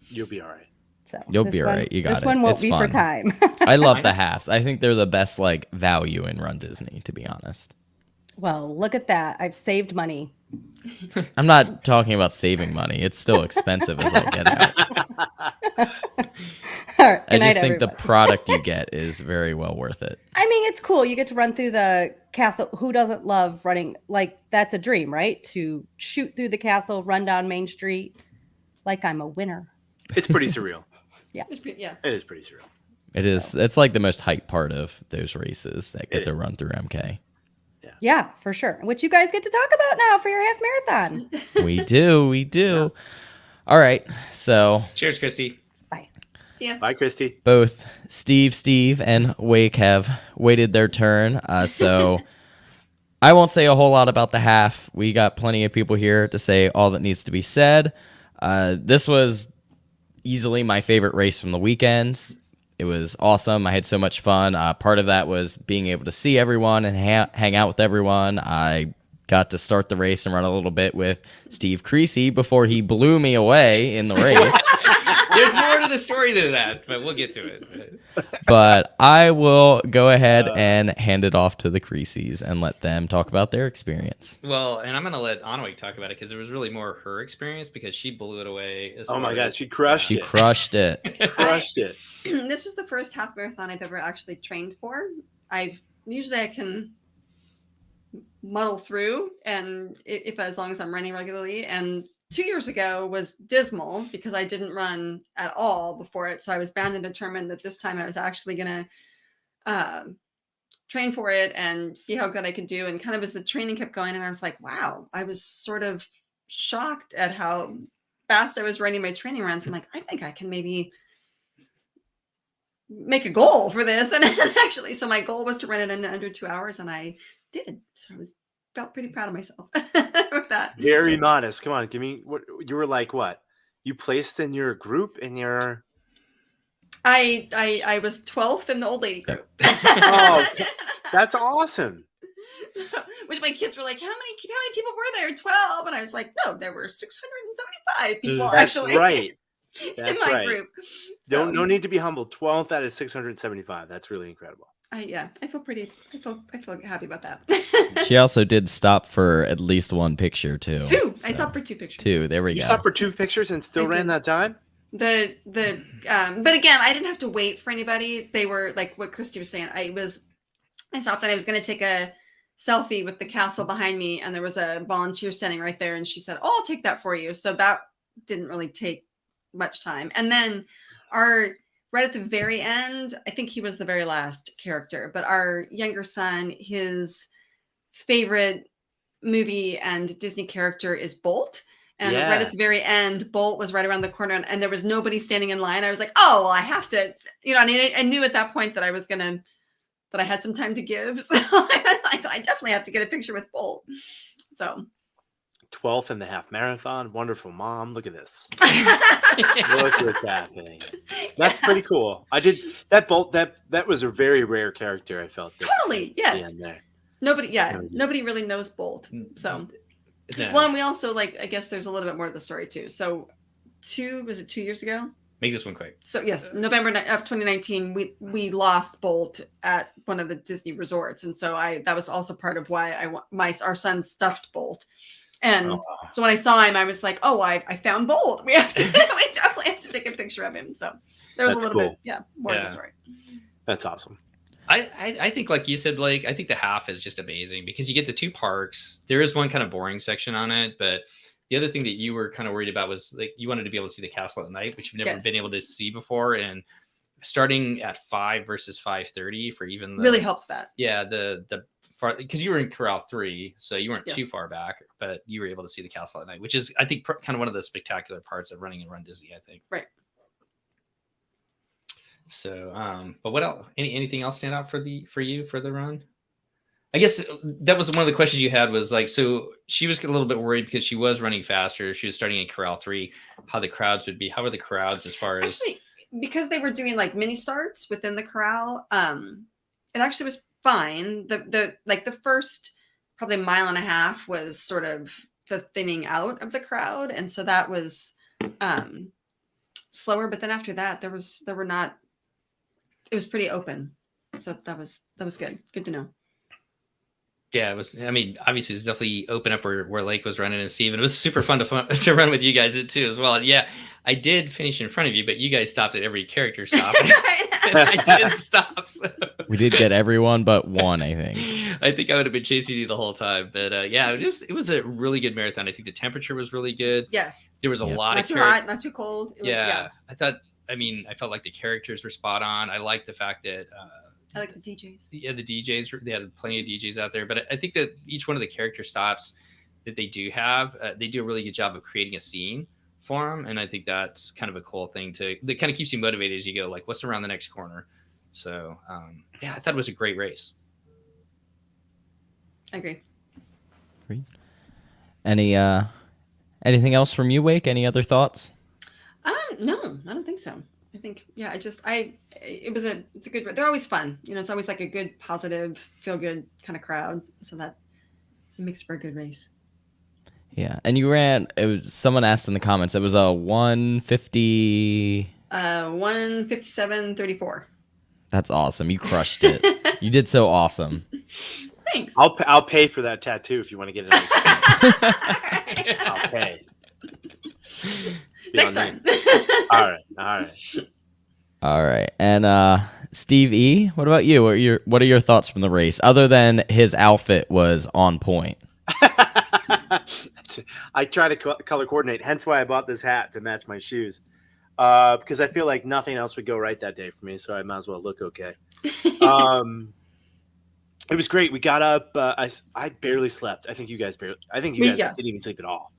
You'll be all right. So You'll this be all one- right. You got This it. one won't It's be for fun. time. I love the halves. I think they're the best value in Run Disney, to be honest. Well, look at that. I've saved money. I'm not talking about saving money. It's still expensive as I get out. All right, I good night, just think the everybody. product you get is very well worth it. I mean, it's cool. You get to run through the castle. Who doesn't love running? Like, that's a dream, right? To shoot through the castle, run down Main Street like I'm a winner. It's pretty surreal. It's pretty, yeah. It is pretty surreal. It is. It's like the most hype part of those races that get It to is. run through MK. Yeah, for sure. Which you guys get to talk about now for your half marathon. We do. We do. All right. So Cheers, Christy. Yeah. Bye, Christy. both Steve, and Wake have waited their turn. So I won't say a whole lot about the half. We got plenty of people here to say all that needs to be said. This was easily my favorite race from the weekend. It was awesome. I had so much fun. Part of that was being able to see everyone and hang out with everyone. I got to start the race and run a little bit with Steve Creasy before he blew me away in the race. There's more to the story than that, but we'll get to it. But I will go ahead and hand it off to the Creases and let them talk about their experience. Well, and I'm going to let Anwik talk about it because it was really more her experience because she blew it away. Oh my God, she crushed it. She crushed it. Crushed it. This was the first half marathon I've ever actually trained for. Usually I can muddle through, and if as long as I'm running regularly. And 2 years ago was dismal because I didn't run at all before it. So I was bound and determined that this time I was actually going to train for it and see how good I could do. And kind of as the training kept going, and I was like, wow, I was sort of shocked at how fast I was running my training runs. I'm like, I think I can maybe make a goal for this. And actually, so my goal was to run it in under 2 hours, and I did. So felt pretty proud of myself with that. Very modest. Come on, give me what you were like. What you placed in your group in your? I was 12th in the old lady group. Oh, that's awesome. Which my kids were like, how many people were there? 12, and I was like, no, there were 675 people actually. Right. That's in my group. So, no need to be humble. 12th out of 675. That's really incredible. I feel happy about that. She also did stop for at least one picture too. Two. So. I stopped for 2 pictures. 2. There we go. You stopped for 2 pictures and still ran that time? But again, I didn't have to wait for anybody. They were like what Christy was saying. I stopped and I was going to take a selfie with the castle behind me, and there was a volunteer standing right there, and she said, "Oh, I'll take that for you." So that didn't really take much time. And then right at the very end, I think he was the very last character, but our younger son, his favorite movie and Disney character is Bolt. And right at the very end, Bolt was right around the corner, and there was nobody standing in line. I was like, oh, well, I have to, I knew at that point that that I had some time to give. So I definitely have to get a picture with Bolt. So 12th in the half marathon. Wonderful, Mom. Look at this. Look what's happening. That's pretty cool. I did that Bolt. That was a very rare character. I felt totally. Yes. Nobody really knows Bolt. So well, and we also I guess there's a little bit more to the story too. So 2 years ago? Make this one quick. So yes, November of 2019, we lost Bolt at one of the Disney resorts, and so that was also part of why our son stuffed Bolt. And so when I saw him, I was like, "Oh, I found Bolt. We definitely have to take a picture of him." So there was a little bit, more of the story. That's awesome. I think, like you said, Blake, I think the half is just amazing because you get the 2 parks. There is one kind of boring section on it, but the other thing that you were kind of worried about was you wanted to be able to see the castle at night, which you've never been able to see before. And starting at 5 versus 5:30 for even really helps that. Yeah, the because you were in Corral 3, so you weren't too far back, but you were able to see the castle at night, which is, I think, kind of one of the spectacular parts of running and RunDisney, I think. Right. So, but what else? Anything else stand out for you for the run? I guess that was one of the questions you had was so she was a little bit worried because she was running faster. She was starting in Corral 3, how the crowds would be. How were the crowds as far as? Actually, because they were doing mini starts within the corral, it actually was fine. The first probably mile and a half was sort of the thinning out of the crowd, and so that was slower. But then after that, it was pretty open, so that was good to know. Yeah, it was. I mean, obviously, it's definitely open up where Lake was running and Steven. It was super fun to run with you guys too as well. And yeah, I did finish in front of you, but you guys stopped at every character stop. And I didn't stop. So. We did get everyone but one, I think. I think I would have been chasing you the whole time. But it was a really good marathon. I think the temperature was really good. Yes. There was a lot not of too hot, not too cold. I felt like the characters were spot on. I liked the fact that I like the DJs. Yeah, the DJs, they had plenty of DJs out there. But I think that each one of the character stops that they do have, they do a really good job of creating a scene for them. And I think that's kind of a cool thing that kind of keeps you motivated as you go, what's around the next corner. So, I thought it was a great race. I agree. Great. Anything else from you, Wake? Any other thoughts? No, I don't think so. I think, it's a good, they're always fun. It's always a good, positive, feel good kind of crowd. So that it makes for a good race. Yeah, and you ran. It was someone asked in the comments. It was a 150. 157.34. That's awesome. You crushed it. You did so awesome. Thanks. I'll pay for that tattoo if you want to get it. I'll pay. Next time. All right. And Steve E, what about you? What are your thoughts from the race? Other than his outfit was on point. I try to color coordinate, hence why I bought this hat to match my shoes. Because I feel like nothing else would go right that day for me, so I might as well look okay. It was great. We got up. I barely slept. I think you guys didn't even sleep at all.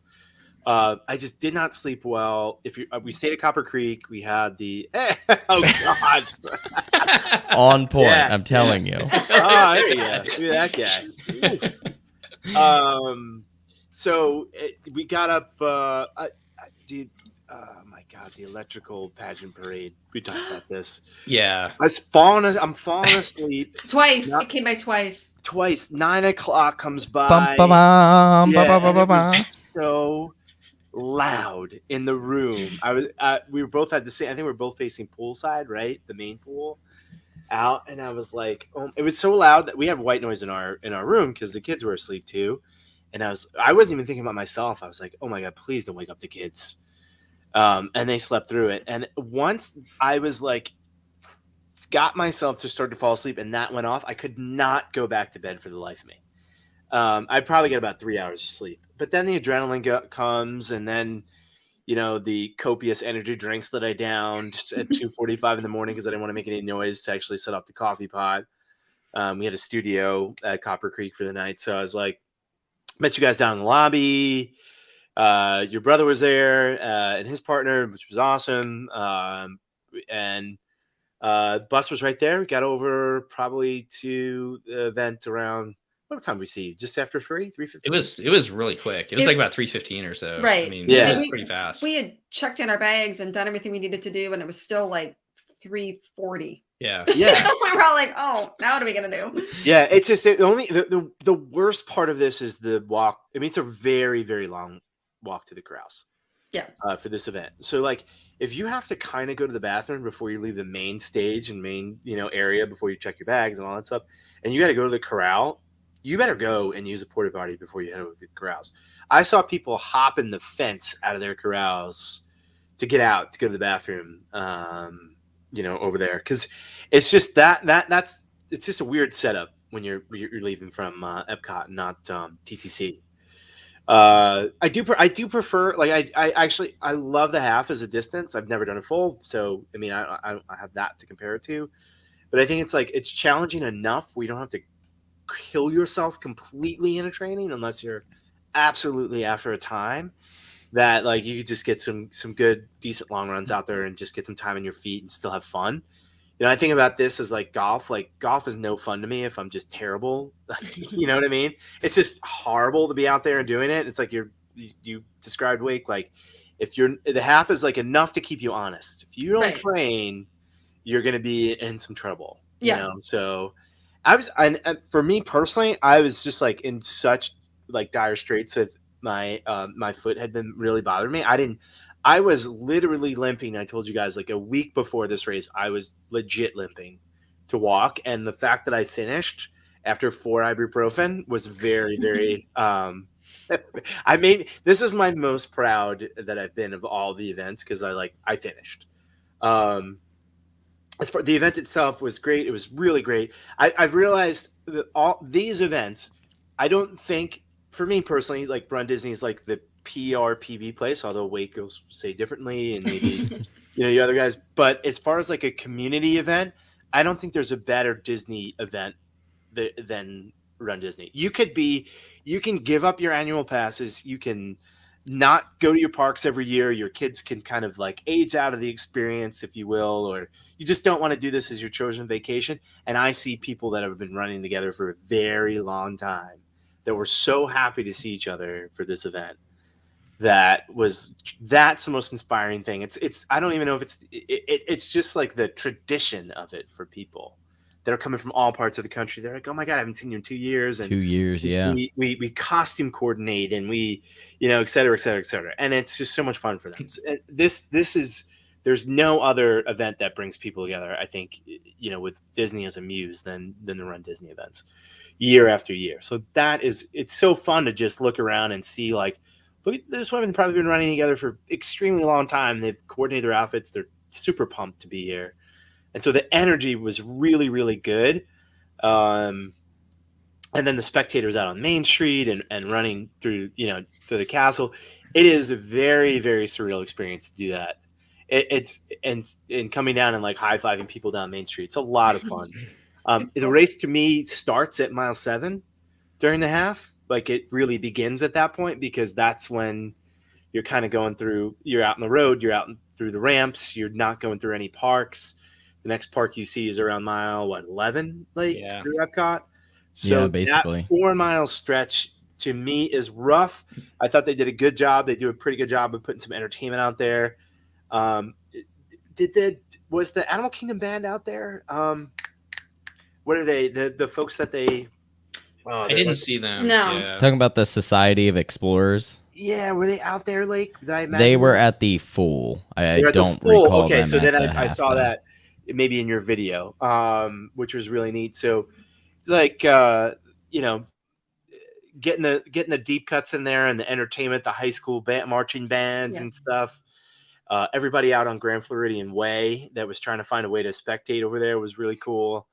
I just did not sleep well. We stayed at Copper Creek. We had the oh god, on point. Yeah. I'm telling you. Oh, there you go. Look at that guy. So we got up. Dude, oh my god, the electrical pageant parade. We talked about this. Yeah, I'm falling asleep. Twice. It came by twice. 9 o'clock comes by. Bum, yeah, and it was so loud in the room. We were both at the same. I think we were both facing poolside, right? The main pool out, and I was like, it was so loud that we had white noise in our room because the kids were asleep too. And I wasn't even thinking about myself. I was like, oh my god, please don't wake up the kids. And they slept through it. And once I was like, got myself to start to fall asleep, and that went off, I could not go back to bed for the life of me. I'd probably get about 3 hours of sleep. But then the adrenaline comes, and then, the copious energy drinks that I downed at 2:45 in the morning because I didn't want to make any noise to actually set off the coffee pot. We had a studio at Copper Creek for the night, so I was like, met you guys down in the lobby. Your brother was there and his partner, which was awesome. And bus was right there. We got over probably to the event around, what time did we see? Just after 3:15? It was really quick. It was like about 3:15 or so. Right. I mean, yeah. It was pretty fast. We had checked in our bags and done everything we needed to do, and it was still like 3:40. Yeah. Yeah. We were all like, oh, now what are we going to do? Yeah. It's just the worst part of this is the walk. I mean, it's a very, very long walk to the corrals. Yeah. For this event. So like, if you have to kind of go to the bathroom before you leave the main stage and main, area before you check your bags and all that stuff, and you got to go to the corral, you better go and use a porta potty before you head over to the corrals. I saw people hopping the fence out of their corrals to get out to go to the bathroom. Over there, because it's just it's just a weird setup when you're leaving from Epcot, not TTC. I do prefer, like, I love the half as a distance. I've never done a full, so I mean I have that to compare it to, but I think it's challenging enough where you don't have to kill yourself completely in a training unless you're absolutely after a time. That like you could just get some good decent long runs out there and just get some time on your feet and still have fun. I think about this as like golf. Like golf is no fun to me if I'm just terrible. You know what I mean? It's just horrible to be out there and doing it. It's like you described, Wake, like if the half is like enough to keep you honest. If you don't train, you're going to be in some trouble. Yeah. So and for me personally, I was just like in such like dire straits with my foot had been really bothering me. I was literally limping. I told you guys like a week before this race, I was legit limping to walk. And the fact that I finished after 4 ibuprofen was very, very, this is my most proud that I've been of all the events. Cause I finished. As for the event itself was great. It was really great. I've realized that all these events, I don't think, for me personally, like RunDisney is like the PRPB place, although Wake will say differently, and maybe you other guys. But as far as like a community event, I don't think there's a better Disney event than RunDisney. You can give up your annual passes. You can not go to your parks every year. Your kids can kind of like age out of the experience, if you will, or you just don't want to do this as your chosen vacation. And I see people that have been running together for a very long time that were so happy to see each other for this event. That's the most inspiring thing. It's I don't even know if it's just like the tradition of it for people that are coming from all parts of the country. They're like, "Oh my God, I haven't seen you in 2 years." And 2 years, yeah. we costume coordinate, and we, et cetera, et cetera, et cetera. And it's just so much fun for them. So, this is, there's no other event that brings people together, I think, with Disney as a muse than the Run Disney events year after year. So it's so fun to just look around and see, like, look at this women probably been running together for extremely long time. They've coordinated their outfits. They're super pumped to be here. And so the energy was really, really good. And then the spectators out on Main Street and running through the castle. It is a very, very surreal experience to do that. It's coming down and like high-fiving people down Main Street. It's a lot of fun. The race to me starts at mile 7 during the half. Like, it really begins at that point, because that's when you're kind of going through, you're out on the road, you're out through the ramps, you're not going through any parks. The next park you see is around mile 11, through Epcot. So basically that 4 mile stretch to me is rough. I thought they did a good job. They do a pretty good job of putting some entertainment out there. Was the Animal Kingdom band out there? What are they? The folks that they? I didn't see them. No. Yeah. Talking about the Society of Explorers. Yeah, were they out there, Lake? Did I imagine They were at the Fool. I don't Full. recall Okay, them so at then the I half, saw though. that maybe in your video, which was really neat. So it's like getting the deep cuts in there and the entertainment, the high school marching bands and stuff. Everybody out on Grand Floridian Way that was trying to find a way to spectate over there was really cool.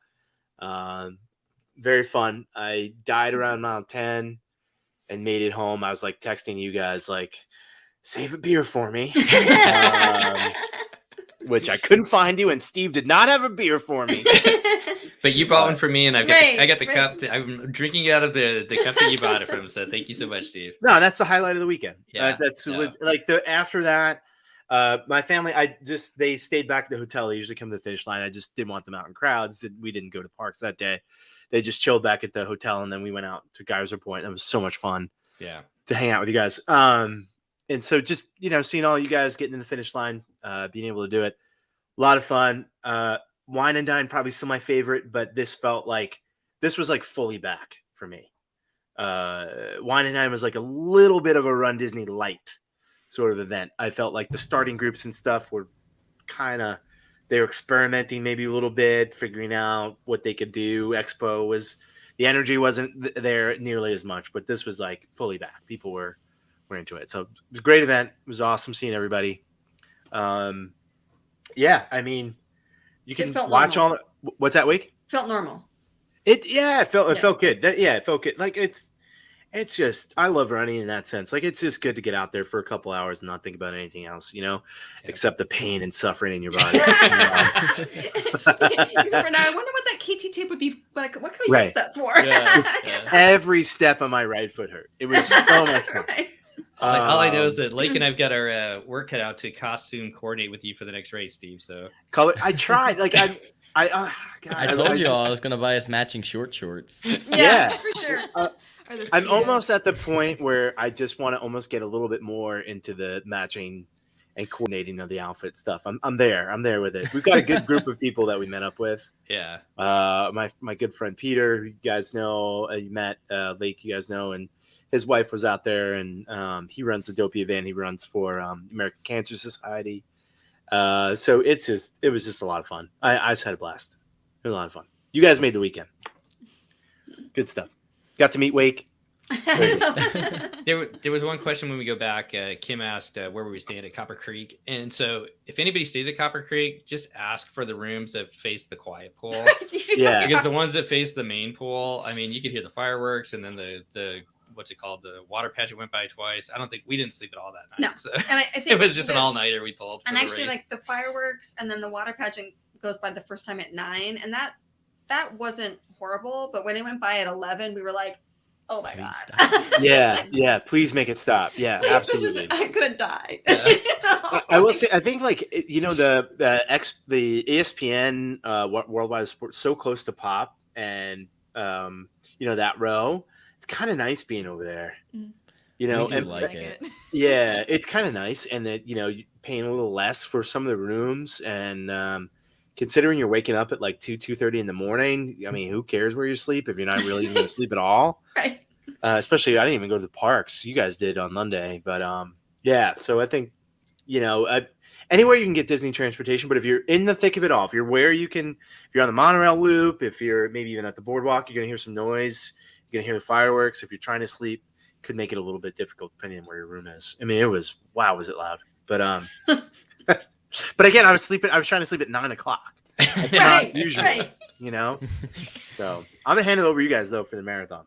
Very fun. I died around mile 10 and made it home. I was like texting you guys, like, save a beer for me. Which I couldn't find you, and Steve did not have a beer for me. But you bought one for me, and I got the cup. I'm drinking out of the cup that you bought it from. So thank you so much, Steve. No, that's the highlight of the weekend. Yeah, like after that. My family, they stayed back at the hotel. They usually come to the finish line. I just didn't want them out in crowds. We didn't go to parks that day. They just chilled back at the hotel, and then we went out to Geyser Point. That was so much fun. Yeah, to hang out with you guys. And so just seeing all you guys getting in the finish line, being able to do it, a lot of fun. Wine and Dine probably still my favorite, but this was like fully back for me. Wine and Dine was like a little bit of a Run Disney light sort of event. I felt like the starting groups and stuff were they were experimenting maybe a little bit, figuring out what they could do. Expo the energy wasn't there nearly as much, but this was like fully back. People were into it. So it was a great event. It was awesome seeing everybody. Yeah, I mean, you can watch normal. What's that, week? Felt normal. It felt good. It felt good. Like it's just, I love running in that sense. Like, it's just good to get out there for a couple hours and not think about anything else, except the pain and suffering in your body. Except for now, I wonder what that KT tape would be. Like, what can we use that for? Every step of my right foot hurt. It was so much fun. Right. All I know is that Lake and I've got our work cut out to costume coordinate with you for the next race, Steve. So I tried. Like, God, I told you I was going to buy us matching shorts. Yeah, for sure. I'm almost at the point where I just want to almost get a little bit more into the matching and coordinating of the outfit stuff. I'm there with it. We've got a good group of people that we met up with. Yeah. My good friend Peter, who you guys know, you met Lake, you guys know, and his wife was out there, and he runs the Dopey event. He runs for American Cancer Society. So it was just a lot of fun. I just had a blast. It was a lot of fun. You guys made the weekend. Good stuff. Got to meet Wake. There was one question when we go back. Kim asked where were we staying at Copper Creek, and so if anybody stays at Copper Creek, just ask for the rooms that face the quiet pool. Yeah, because the ones that face the main pool, I mean, you could hear the fireworks, and then the what's it called, the water pageant went by twice. I don't think we didn't sleep at all that night. No, so and I think it was just an all nighter we pulled. And actually, like the fireworks, and then the water pageant goes by the first time at 9, and that wasn't horrible. But when it went by at 11, we were like, oh my God. Yeah. Please make it stop. Yeah, absolutely. I'm gonna die. I will say, I think the ESPN Worldwide Sports so close to Pop, and that row. It's kind of nice being over there. And like it. Yeah, it's kind of nice, and that you're paying a little less for some of the rooms, and considering you're waking up at like 2:30 in the morning, I mean, who cares where you sleep if you're not really even going to sleep at all? Right. Especially, I didn't even go to the parks. You guys did on Monday, but yeah. So I think, anywhere you can get Disney transportation, but if you're in the thick of it all, if you're on the monorail loop, if you're maybe even at the boardwalk, you're going to hear some noise. You're going to hear the fireworks. If you're trying to sleep, could make it a little bit difficult depending on where your room is. I mean, was it loud? But but again, I was trying to sleep at 9 o'clock. Right. Usually, So I'm gonna hand it over to you guys though for the marathon.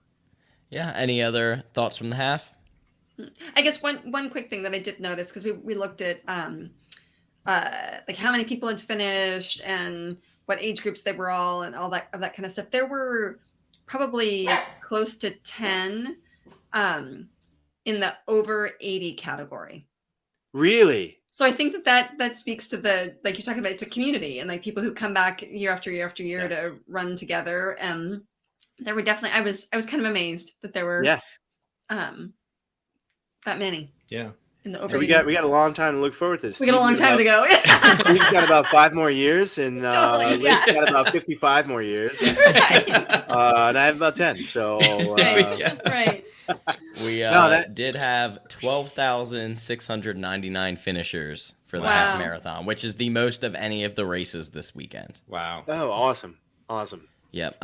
Yeah. Any other thoughts from the half? I guess one quick thing that I did notice, because we looked at like how many people had finished and what age groups they were all and all that kind of stuff. There were probably close to 10 in the over 80 category. Really? So I think that speaks to the, like you're talking about, it's a community and like people who come back year after year after year to run together. And there were definitely, I was kind of amazed that there were that many. Yeah. In the over. So we got a long time to look forward to this. We got a long time to go. We've got about 5 more years, and Lake's got about 55 more years. Right. And I have about 10. So right. We did have 12,699 finishers for the half marathon, which is the most of any of the races this weekend. Wow. Oh, awesome. Yep.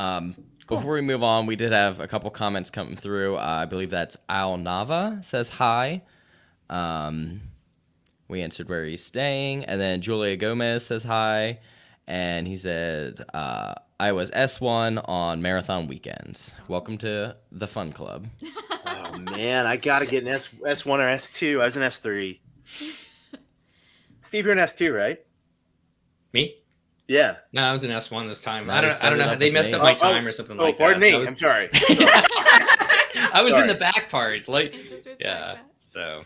Before we move on, we did have a couple comments coming through. I believe that's Al Nava says hi. We answered where he's staying, and then Julia Gomez says hi, and he said, I was S1 on marathon weekends. Welcome to the fun club. Oh man, I gotta get an S1 or S2. I was an S3. Steve, you're an S2, right? Me? Yeah. No, I was an S1 this time. No, I don't know. They messed up my time or something like that. Pardon me. I'm sorry. I was in the back part. So.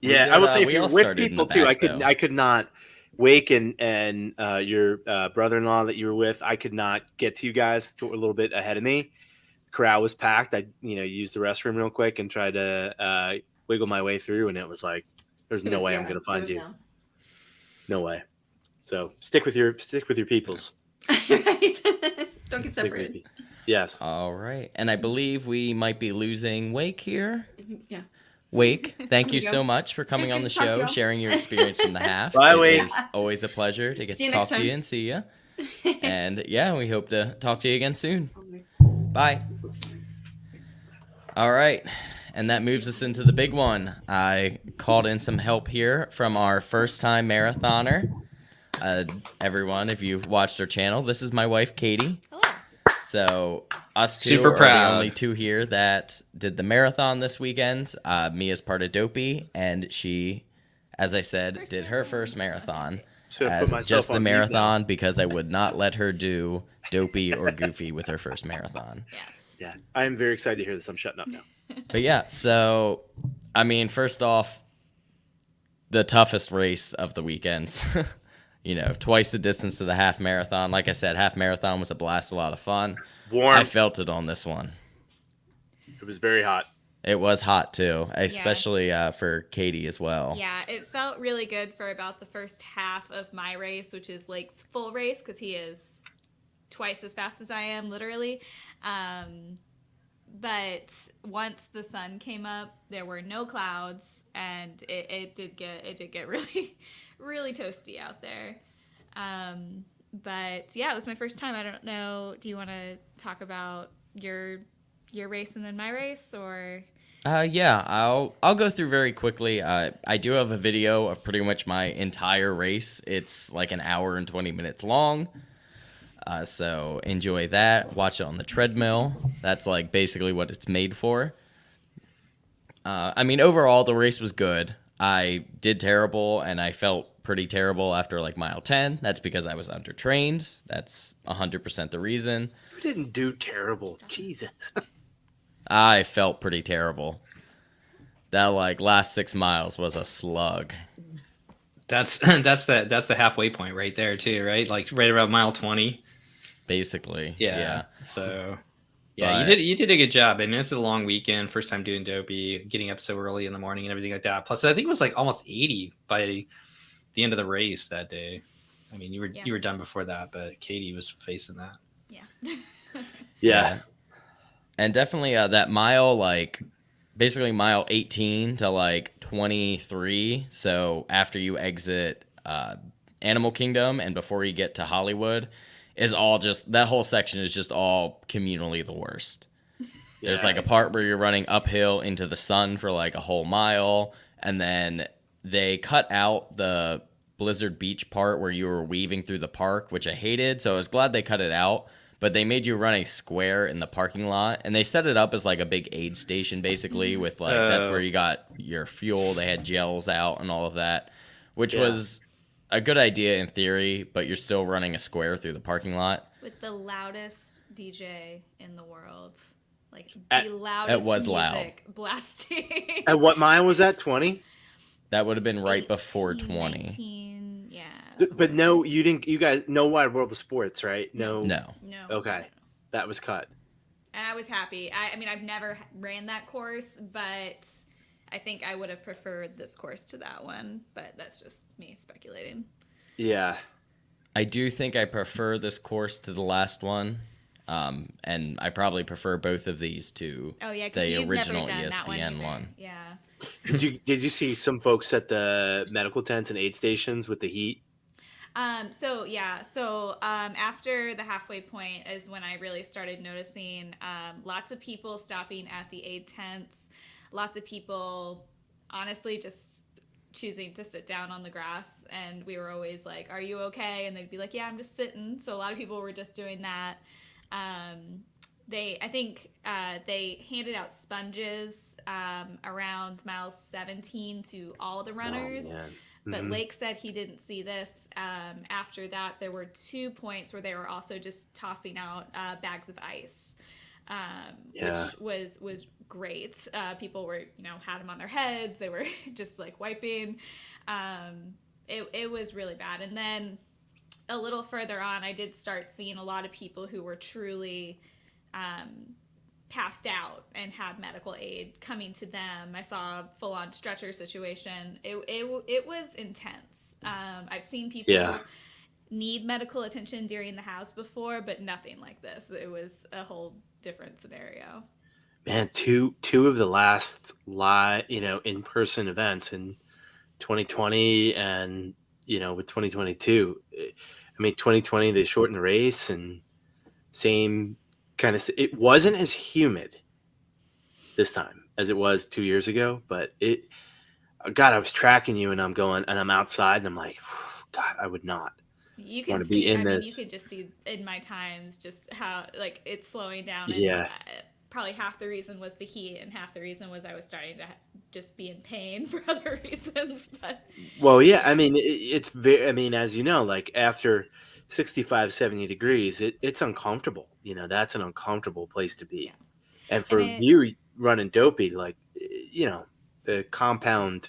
Yeah, I will say if you're with people too, I could not. Wake and your brother-in-law that you were with, I could not get to you guys a little bit ahead of me. Crowd was packed. I used the restroom real quick and tried to wiggle my way through, and it was like, there's no way I'm going to find you. No way. So stick with your peoples. Right. Don't get separated. Yes. All right, and I believe we might be losing Wake here. Yeah. Wake, thank you so much for coming on the show, sharing your experience from the half. Bye, Wake. It's always a pleasure to get to talk to you and see you. And yeah, we hope to talk to you again soon. Bye. All right, and that moves us into the big one. I called in some help here from our first-time marathoner. Everyone, if you've watched our channel, this is my wife, Katie. Hello. So us two are the only two here that did the marathon this weekend. Me as part of Dopey, and she, as I said, did her first marathon as just the marathon because I would not let her do Dopey or Goofy with her first marathon. Yes. Yeah, I am very excited to hear this. I'm shutting up now. But yeah, so I mean, first off, the toughest race of the weekends. Twice the distance to the half marathon. Like I said, half marathon was a blast, a lot of fun. Warm. I felt it on this one. It was very hot. It was hot too, especially for Katie as well. Yeah, it felt really good for about the first half of my race, which is Lake's full race, because he is twice as fast as I am, literally. But once the sun came up, there were no clouds, and it did get really, really toasty out there. But yeah, it was my first time. I don't know. Do you want to talk about your race and then my race, or? Yeah, I'll go through very quickly. I do have a video of pretty much my entire race. It's like an hour and 20 minutes long. So enjoy that. Watch it on the treadmill. That's like basically what it's made for. I mean, overall, the race was good. I did terrible, and I felt pretty terrible after like mile 10. That's because I was undertrained. That's 100% the reason. You didn't do terrible. Jesus. I felt pretty terrible. That like last 6 miles was a slug. That's the halfway point right there too, right? Like right around mile 20. Basically. Yeah. So yeah, you did a good job. I mean, it's a long weekend, first time doing Dopey, getting up so early in the morning and everything like that. Plus, I think it was like almost 80 by the end of the race that day. I mean, you were done before that, but Katie was facing that. Yeah. Yeah. And definitely that mile, like basically mile 18 to like 23. So after you exit Animal Kingdom and before you get to Hollywood, is all just that whole section is just all communally the worst. There's like a part where you're running uphill into the sun for like a whole mile, and then they cut out the Blizzard Beach part where you were weaving through the park, which I hated. So I was glad they cut it out. But they made you run a square in the parking lot, and they set it up as like a big aid station, basically, with like that's where you got your fuel. They had gels out and all of that, which was a good idea in theory, but you're still running a square through the parking lot. With the loudest DJ in the world. Like the loudest it was music blasting. At what mile was that? 20? That would have been right 18, before 20. 19, yeah. But no, you didn't. You guys, no Wide World of Sports, right? No. Okay, that was cut. And I was happy. I mean, I've never ran that course, but I think I would have preferred this course to that one. But that's just me speculating. Yeah. I do think I prefer this course to the last one. And I probably prefer both of these to the original ESPN one. Yeah. Did you see some folks set the medical tents and aid stations with the heat? So after the halfway point is when I really started noticing lots of people stopping at the aid tents, lots of people honestly just choosing to sit down on the grass, and we were always like, "Are you okay?" And they'd be like, "Yeah, I'm just sitting." So a lot of people were just doing that. They handed out sponges around mile 17 to all the runners. Oh, man. But Lake said he didn't see this. After that, there were 2 points where they were also just tossing out bags of ice, which was great. People were, had them on their heads. They were just like wiping. It was really bad. And then a little further on, I did start seeing a lot of people who were truly passed out and had medical aid coming to them. I saw a full-on stretcher situation. It was intense. I've seen people need medical attention during the house before, but nothing like this. It was a whole different scenario. Man, two of the last in-person events in 2020 and with 2022. I mean, 2020 they shortened the race and same kind of. It wasn't as humid this time as it was 2 years ago, but God, I was tracking you and I'm outside and I'm like, God, I would not. You can see. I mean, you could just see in my times just how like it's slowing down. And probably half the reason was the heat, and half the reason was I was starting to just be in pain for other reasons. But I mean, it's very. I mean, as you know, like after 65, 70 degrees, it's uncomfortable. That's an uncomfortable place to be. Yeah. And for you running dopey, like the compound.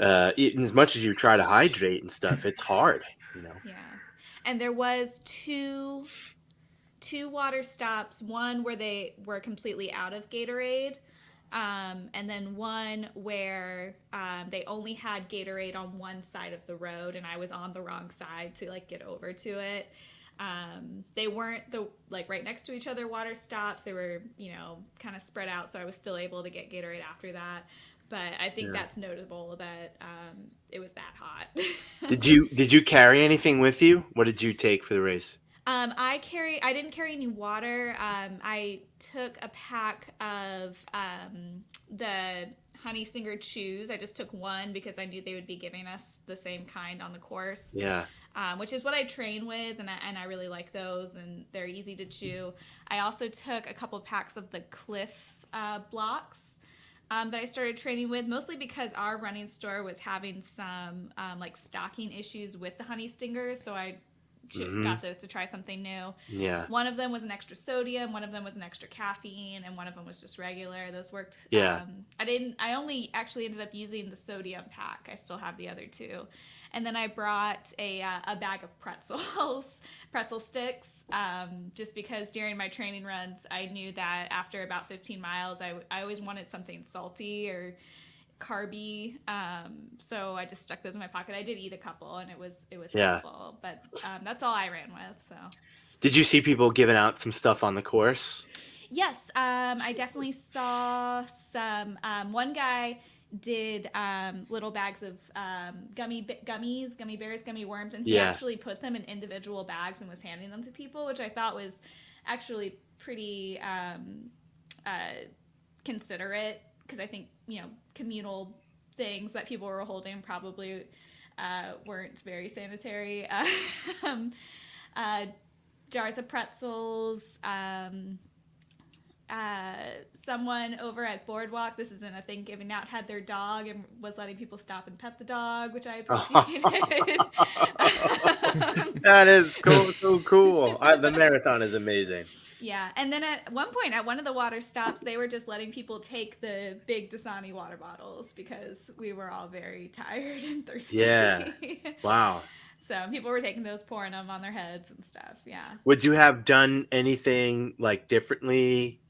As much as you try to hydrate and stuff, it's hard. Yeah, and there was two water stops. One where they were completely out of Gatorade, and then one where they only had Gatorade on one side of the road, and I was on the wrong side to like get over to it. They weren't right next to each other water stops. They were kind of spread out, so I was still able to get Gatorade after that. But I think that's notable that it was that hot. Did you carry anything with you? What did you take for the race? I didn't carry any water. I took a pack of the Honey Stinger chews. I just took one because I knew they would be giving us the same kind on the course. Yeah. Which is what I train with, and I really like those, and they're easy to chew. I also took a couple packs of the Cliff blocks. That I started training with, mostly because our running store was having some stocking issues with the Honey Stingers, so I got those to try something new. Yeah. One of them was an extra sodium, one of them was an extra caffeine, and one of them was just regular. Those worked. Yeah. I only actually ended up using the sodium pack. I still have the other two. And then I brought a bag of pretzel sticks, just because during my training runs, I knew that after about 15 miles, I always wanted something salty or carby. So I just stuck those in my pocket. I did eat a couple, and it was Yeah. helpful. But that's all I ran with. So. Did you see people giving out some stuff on the course? Yes, I definitely saw some. One guy did little bags of gummy bears, gummy worms, and he actually put them in individual bags and was handing them to people, which I thought was actually pretty considerate, because I think, communal things that people were holding probably weren't very sanitary. Jars of pretzels. Someone over at Boardwalk, this isn't a thing, giving out, had their dog and was letting people stop and pet the dog, which I appreciated. That is cool. So cool. The marathon is amazing. Yeah, and then at one point at one of the water stops, they were just letting people take the big Dasani water bottles because we were all very tired and thirsty. Yeah. Wow. So people were taking those, pouring them on their heads and stuff. Yeah. Would you have done anything like differently?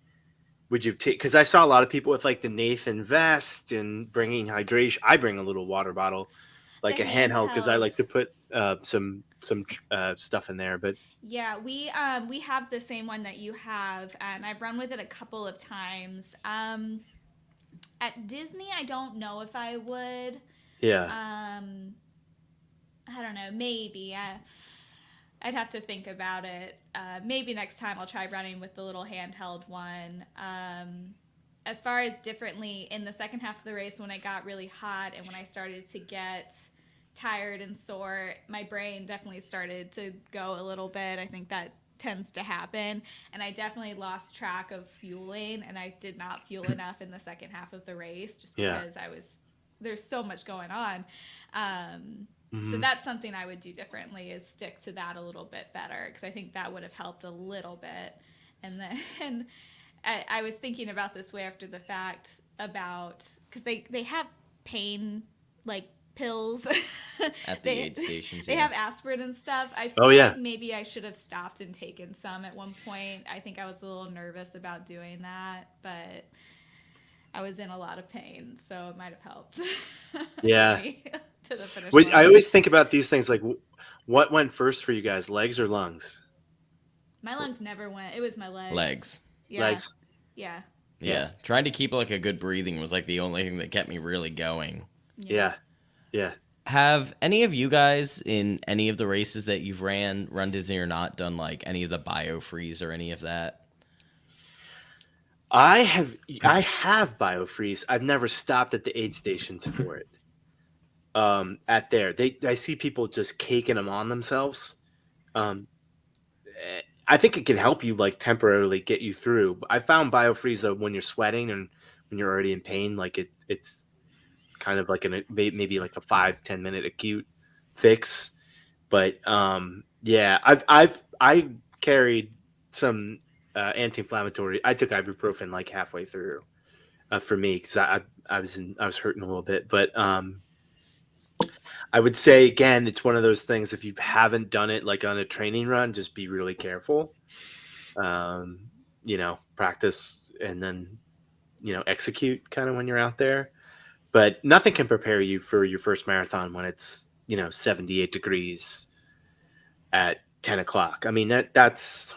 Would you take? Because I saw a lot of people with like the Nathan vest and bringing hydration. I bring a little water bottle, like a handheld, because I like to put some stuff in there. But yeah, we have the same one that you have, and I've run with it a couple of times. At Disney, I don't know if I would. Yeah. I don't know. Maybe. I'd have to think about it. Maybe next time I'll try running with the little handheld one. As far as differently, in the second half of the race, when it got really hot and when I started to get tired and sore, my brain definitely started to go a little bit. I think that tends to happen. And I definitely lost track of fueling, and I did not fuel enough in the second half of the race just because there's so much going on. So that's something I would do differently, is stick to that a little bit better, because I think that would have helped a little bit. And then I was thinking about this way after the fact about, because they have pain like pills at the aid stations. They have aspirin and stuff. I feel like maybe I should have stopped and taken some at one point. I think I was a little nervous about doing that, but I was in a lot of pain, so it might have helped. Yeah. To the finish line. I always think about these things, like what went first for you guys, legs or lungs? My lungs never went. It was my legs. Legs. Yeah. Legs. Yeah. Trying to keep like a good breathing was like the only thing that kept me really going. Yeah. Have any of you guys, in any of the races that you've run Disney or not, done like any of the biofreeze or any of that? I have biofreeze. I've never stopped at the aid stations for it. At there, I see people just caking them on themselves. I think it can help you like temporarily get you through. I found biofreeze though, when you're sweating and when you're already in pain, like it's kind of like maybe like a 5-10 minute acute fix. But I carried some anti-inflammatory. I took ibuprofen like halfway through for me, because I was hurting a little bit. But I would say, again, it's one of those things, if you haven't done it like on a training run, just be really careful. Practice and then execute kind of when you're out there. But nothing can prepare you for your first marathon when it's 78 degrees at 10 o'clock. I mean, that's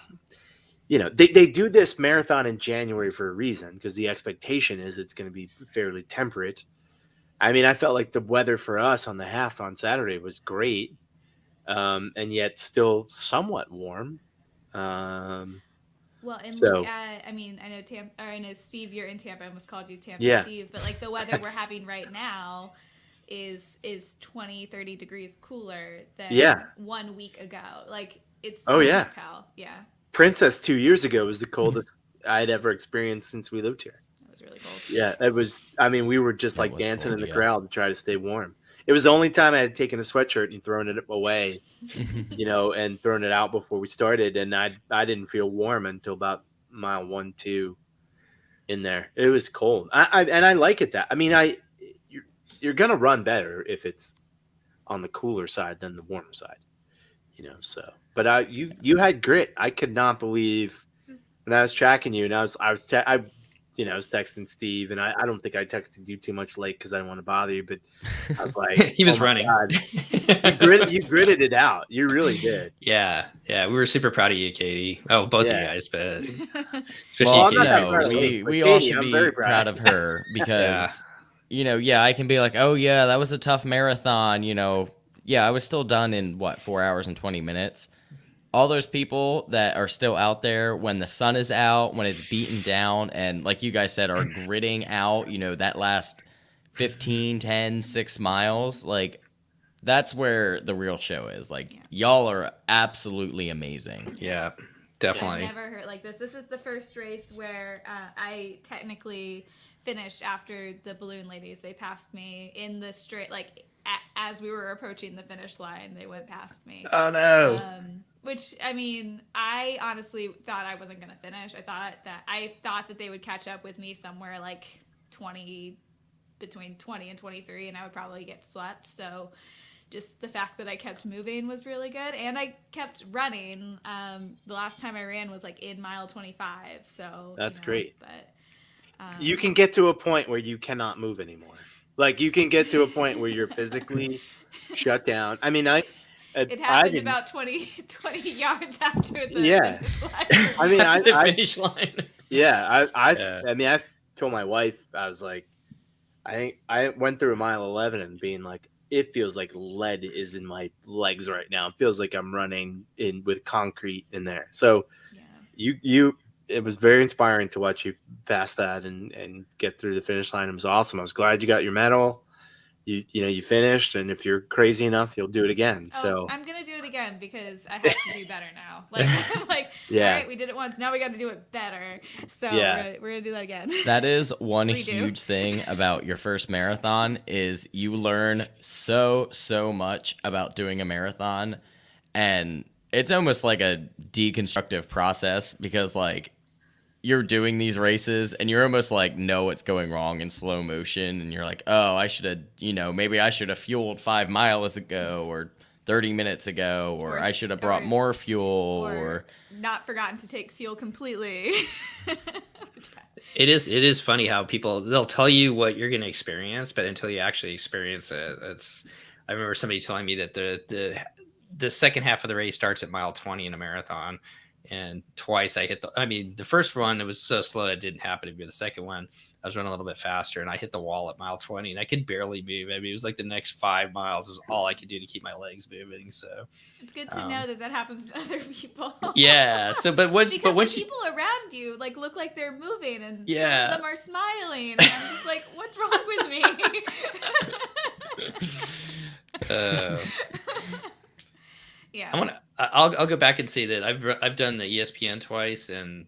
they do this marathon in January for a reason, because the expectation is it's going to be fairly temperate. I mean, I felt like the weather for us on the half on Saturday was great, and yet still somewhat warm. Well, and look at, I know Steve, you're in Tampa. I almost called you Tampa Steve, but like the weather we're having right now is 20, 30 degrees cooler than 1 week ago. Like it's tell. Yeah. Princess 2 years ago was the coldest I'd ever experienced since we lived here. It was really cold. Yeah, it was. I mean, we were just like dancing in the crowd to try to stay warm. It was the only time I had taken a sweatshirt and thrown it away, and thrown it out before we started. And I didn't feel warm until about mile 1, 2 in there. It was cold. I like it that. I mean, you're gonna run better if it's on the cooler side than the warmer side, So, but you had grit. I could not believe when I was tracking you, and I was texting Steve, and I don't think I texted you too much late because I didn't want to bother you, but I was like, he was oh my running. God. You gritted it out. You really did. Yeah. We were super proud of you, Katie. Oh, both of you guys, but well, especially we all should be proud of her because, I can be like, oh yeah, that was a tough marathon. I was still done in 4 hours and 20 minutes. All those people that are still out there when the sun is out, when it's beaten down, and like you guys said, are gritting out, that last 15, 10, 6 miles, like that's where the real show is. Like y'all are absolutely amazing. Yeah, definitely. I've never heard like this. This is the first race where I technically finished after the balloon ladies. They passed me in the straight, like as we were approaching the finish line, they went past me. Oh no. Which, I mean, I honestly thought I wasn't going to finish. I thought that they would catch up with me somewhere like between 20 and 23, and I would probably get swept. So just the fact that I kept moving was really good. And I kept running. The last time I ran was like in mile 25. So that's great. But you can get to a point where you cannot move anymore. Like you can get to a point where you're physically shut down. I mean, it happened about 20 yards after the finish line. I mean, the finish line. Yeah, I mean, I told my wife, I was like, I went through mile 11 and being like, it feels like lead is in my legs right now. It feels like I'm running with concrete in there. So it was very inspiring to watch you pass that and get through the finish line. It was awesome. I was glad you got your medal. You finished, and if you're crazy enough, you'll do it again. So I'm gonna do it again because I have to do better now. Like, all right, we did it once. Now we got to do it better. So we're gonna do that again. That is one huge thing about your first marathon is you learn so much about doing a marathon, and it's almost like a deconstructive process because like you're doing these races and you're almost like know what's going wrong in slow motion, and you're like, oh, I should have, maybe I should have fueled 5 miles ago or 30 minutes ago, or I should have brought more fuel, or not forgotten to take fuel completely. It is funny how they'll tell you what you're going to experience, but until you actually experience it, I remember somebody telling me that the second half of the race starts at mile 20 in a marathon. And twice I hit the first one, it was so slow it didn't happen to be. The second one, I was running a little bit faster and I hit the wall at mile 20 and I could barely move. I mean, it was like the next 5 miles was all I could do to keep my legs moving. So it's good to know that happens to other people. Yeah. So, but once the people around you like look like they're moving and some of them are smiling. And I'm just like, what's wrong with me? Yeah. I'll go back and say that I've done the ESPN twice, and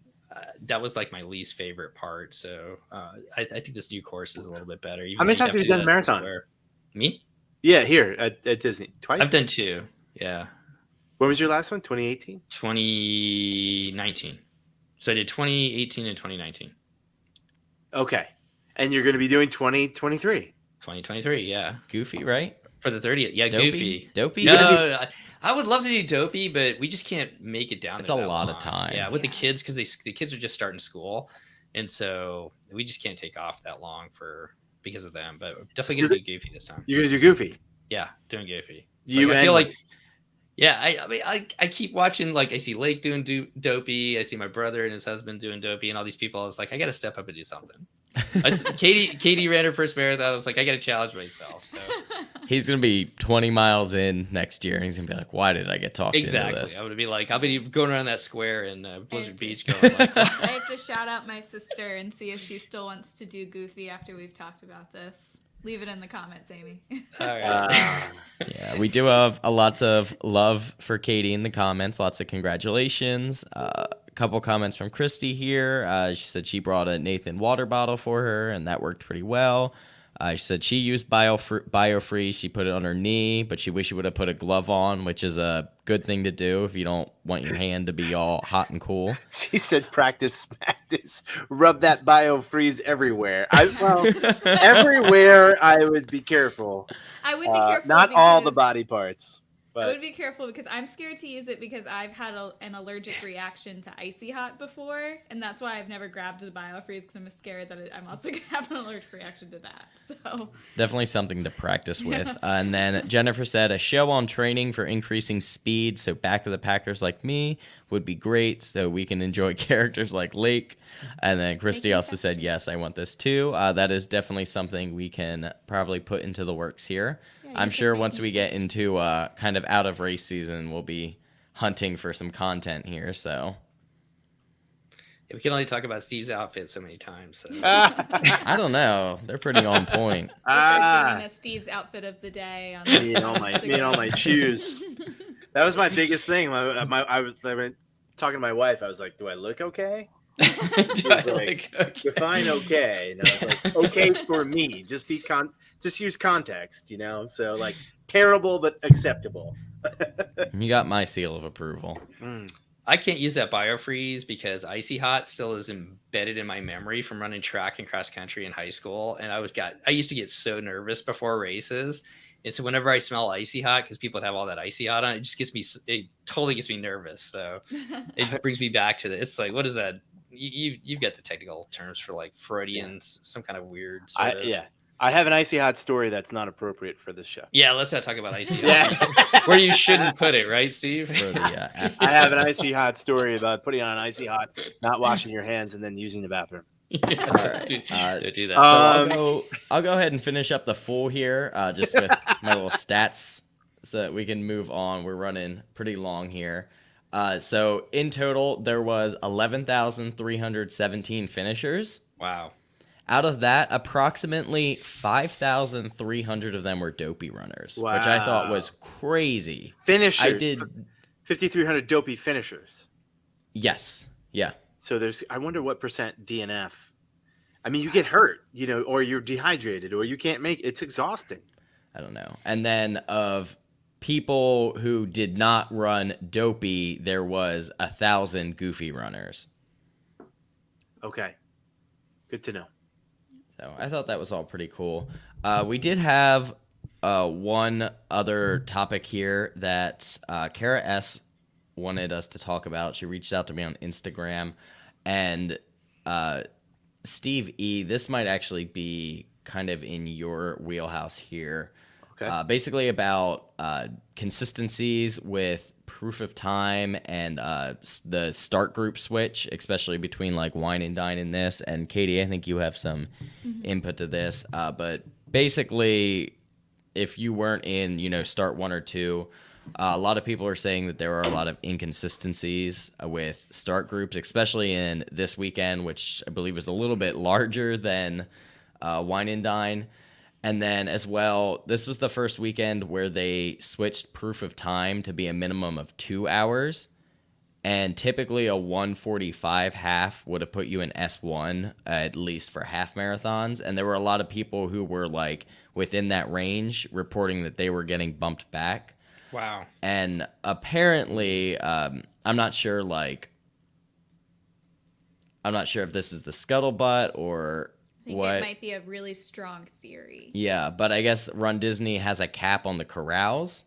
that was like my least favorite part. So I think this new course is a little bit better. How many times have you done a marathon? Me? Yeah, here at Disney. Twice? I've done 2. Yeah. When was your last one? 2018? 2019. So I did 2018 and 2019. Okay. And you're going to be doing 2023. 2023, yeah. Goofy, right? For the 30th. Yeah, Goofy. Dopey? No, I would love to do Dopey, but we just can't make it down. It's a lot of time. Yeah, with the kids, because the kids are just starting school, and so we just can't take off that long because of them. But we're definitely gonna do Goofy this time. You're gonna do Goofy? Yeah, doing Goofy. I feel like, yeah. I keep watching. Like I see Lake doing Dopey. I see my brother and his husband doing Dopey, and all these people. I was like, I got to step up and do something. Katie ran her first marathon. I was like, I got to challenge myself. So he's gonna be 20 miles in next year, and he's gonna be like, "Why did I get talked into this?" I would be like, I'll be going around that square in Blizzard Beach, going like, I have to shout out my sister and see if she still wants to do Goofy after we've talked about this. Leave it in the comments, Amy. All right. Yeah, we do have lots of love for Katie in the comments. Lots of congratulations. Couple comments from Christy here. She said she brought a Nathan water bottle for her, and that worked pretty well. She said she used BioFree. She put it on her knee, but she wished she would have put a glove on, which is a good thing to do if you don't want your hand to be all hot and cool. She said practice. Rub that BioFreeze everywhere. Everywhere I would be careful. I would be careful. Not all the body parts. I would be careful because I'm scared to use it because I've had an allergic reaction to icy hot before, and that's why I've never grabbed the BioFreeze because I'm scared that I'm also going to have an allergic reaction to that. So definitely something to practice with. And then Jennifer said a show on training for increasing speed, so back of the packers like me would be great, so we can enjoy characters like Lake. And then Christy also said, yes, I want this too. That is definitely something we can probably put into the works here. I'm sure once we get into kind of out of race season, we'll be hunting for some content here. So we can only talk about Steve's outfit so many times. So. I don't know. They're pretty on point. We'll start doing a Steve's outfit of the day. On me and all my shoes. That was my biggest thing. I was talking to my wife. I was like, "Do I look okay?" Define okay. And I was like, okay for me. Just use context, So like terrible but acceptable. You got my seal of approval. I can't use that BioFreeze because icy hot still is embedded in my memory from running track and cross country in high school, and I used to get so nervous before races. And so whenever I smell icy hot, because people have all that icy hot on, it totally gets me nervous. So it brings me back to it's like, what is that? You've got the technical terms for like Freudians, some kind of weird sort of. Yeah. I have an icy hot story that's not appropriate for this show. Yeah, let's not talk about icy hot. Where you shouldn't put it, right, Steve? I have an icy hot story about putting on an icy hot, not washing your hands, and then using the bathroom. Yeah, don't do that. So I'll go ahead and finish up the full here, just with my little stats, so that we can move on. We're running pretty long here. So in total, there was 11,317 finishers. Wow. Out of that, approximately 5,300 of them were dopey runners, which I thought was crazy. Finishers. I did 5,300 dopey finishers. Yes. Yeah. So I wonder what percent DNF. I mean, you get hurt, or you're dehydrated, or you can't make it's exhausting. I don't know. And then of people who did not run dopey, there was 1,000 goofy runners. Okay. Good to know. So I thought that was all pretty cool. We did have one other topic here that Kara S. wanted us to talk about. She reached out to me on Instagram. And Steve E., this might actually be kind of in your wheelhouse here. Okay. Basically about consistencies with proof of time and the start group switch, especially between like Wine and Dine and this. And Katie, I think you have some input to this. But basically, if you weren't in, start 1 or 2, a lot of people are saying that there are a lot of inconsistencies with start groups, especially in this weekend, which I believe was a little bit larger than Wine and Dine. And then as well, this was the first weekend where they switched proof of time to be a minimum of 2 hours. And typically a 1:45 half would have put you in S1, at least for half marathons. And there were a lot of people who were like within that range reporting that they were getting bumped back. Wow. And apparently, I'm not sure if this is the scuttlebutt or I think what. It might be a really strong theory. Yeah, but I guess RunDisney has a cap on the corrals.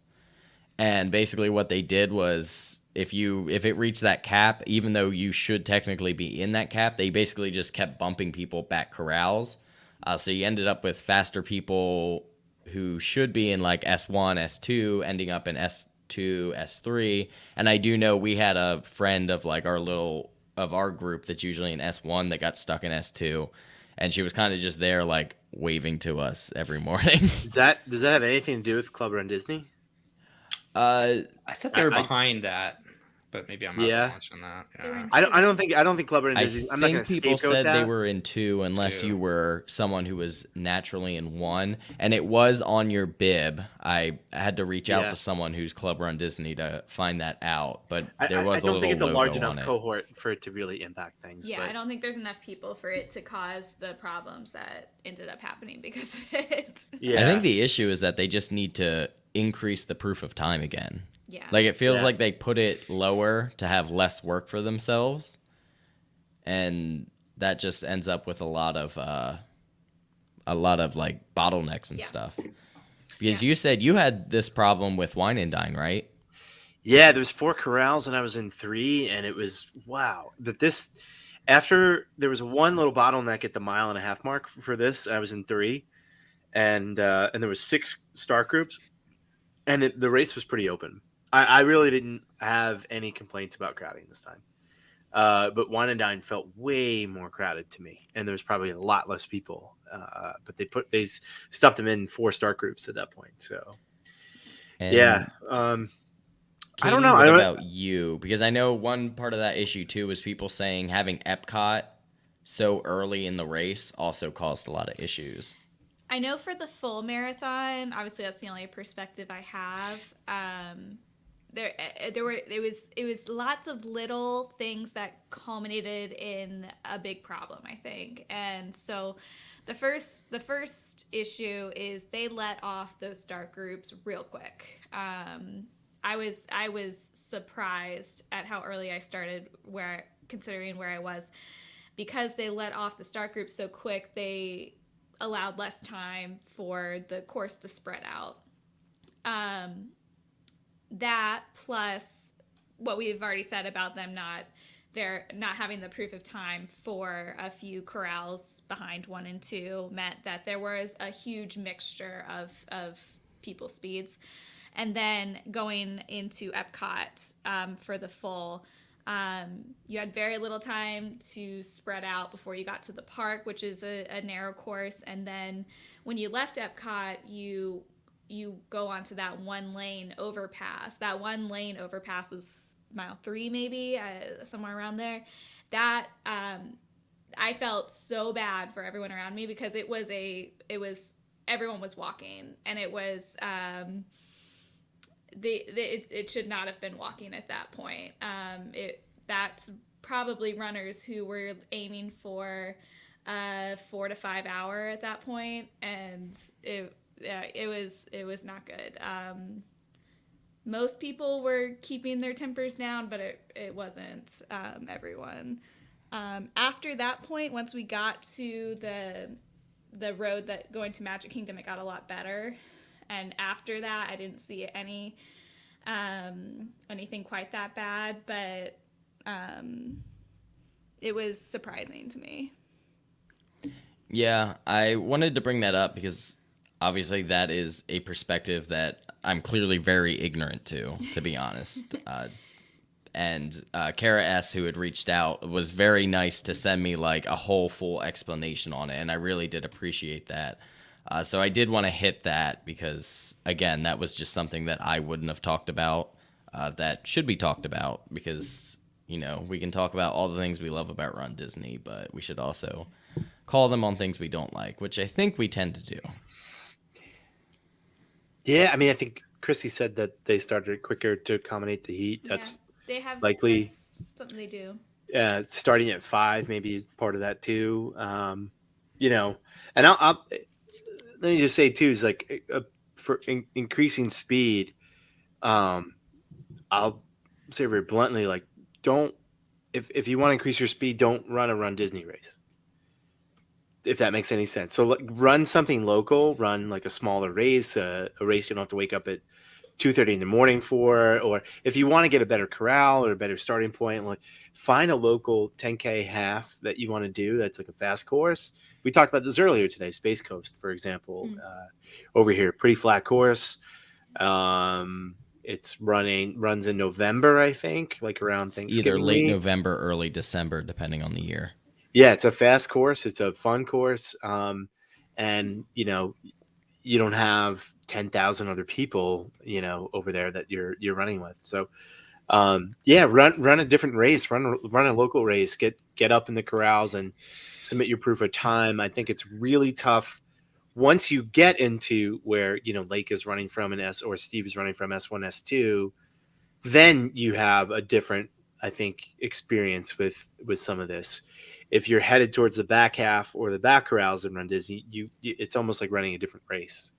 And basically what they did was if it reached that cap, even though you should technically be in that cap, they basically just kept bumping people back corrals. So you ended up with faster people who should be in like S1, S2, ending up in S2, S3. And I do know we had a friend of like our group that's usually in S1 that got stuck in S2. And she was kind of just there like waving to us every morning. Does that have anything to do with Club RunDisney? I thought they were behind that. But maybe I'm not watching that. Yeah. I don't think Club RunDisney. I'm not going to people said that. They were in 2 unless you were someone who was naturally in 1, and it was on your bib. I had to reach out to someone who's Club RunDisney to find that out, but there was a little logo on it. I don't think it's a large enough cohort for it to really impact things. Yeah, I don't think there's enough people for it to cause the problems that ended up happening because of it. Yeah. I think the issue is that they just need to increase the proof of time again. Yeah. Like it feels like they put it lower to have less work for themselves, and that just ends up with a lot of like bottlenecks and stuff. Because you said you had this problem with Wine and Dine, right? Yeah, there was 4 corrals and I was in 3, and it was wow. But this, after there was one little bottleneck at the 1.5 mile mark for this, I was in 3, and there was 6 start groups, and the race was pretty open. I really didn't have any complaints about crowding this time. But Wine and Dine felt way more crowded to me, and there was probably a lot less people. But they stuffed them in 4 start groups at that point. So And yeah, Katie, I don't know. What about you? Because I know one part of that issue too was people saying having Epcot so early in the race also caused a lot of issues. I know for the full marathon, obviously that's the only perspective I have. It was lots of little things that culminated in a big problem, I think. And so the first issue is they let off those start groups real quick. I was surprised at how early I started, considering where I was, because they let off the start groups so quick. They allowed less time for the course to spread out. That plus what we've already said about them not having the proof of time for a few corrals behind 1 and 2 meant that there was a huge mixture of people speeds. And then going into Epcot for the full, you had very little time to spread out before you got to the park, which is a narrow course. And then when you left Epcot, you go onto that 1 lane overpass. That 1 lane overpass was mile 3, maybe, somewhere around there. That I felt so bad for everyone around me, because it was everyone was walking, and it was it should not have been walking at that point. That's probably runners who were aiming for 4 to 5 hour at that point, and it was not good. Most people were keeping their tempers down, but it wasn't everyone. After that point, once we got to the road that going to Magic Kingdom, it got a lot better. And after that, I didn't see anything quite that bad, but it was surprising to me. Yeah, I wanted to bring that up because obviously that is a perspective that I'm clearly very ignorant to be honest. And Kara S., who had reached out, was very nice to send me like a whole full explanation on it, and I really did appreciate that. So I did want to hit that because, again, that was just something that I wouldn't have talked about that should be talked about, because, you know, we can talk about all the things we love about RunDisney, but we should also call them on things we don't like, which I think we tend to do. Yeah, I mean, I think Chrissy said that they started quicker to accommodate the heat. That's they have likely something they do. Starting at 5 maybe is part of that too. You know, and I'll let me just say too, is like for increasing speed. I'll say very bluntly, like, don't, if you want to increase your speed, don't run a RunDisney race, if that makes any sense. So like, run something local, run like a smaller race, a race you don't have to wake up at 2:30 in the morning for, or if you want to get a better corral or a better starting point, like find a local 10K half that you want to do. That's like a fast course. We talked about this earlier today. Space Coast, for example, over here, pretty flat course. It's runs in November, I think, like around Thanksgiving. Either late November, early December, depending on the year. Yeah, it's a fast course. It's a fun course. And, you know, you don't have 10,000 other people, you know, over there that you're running with. So, yeah, run a different race, run a local race, get up in the corrals and submit your proof of time. I think it's really tough once you get into where, you know, Lake is running from an S, or Steve is running from S1, S2, then you have a different, I think, experience with some of this. If you're headed towards the back half or the back corrals in RunDisney, it's almost like running a different race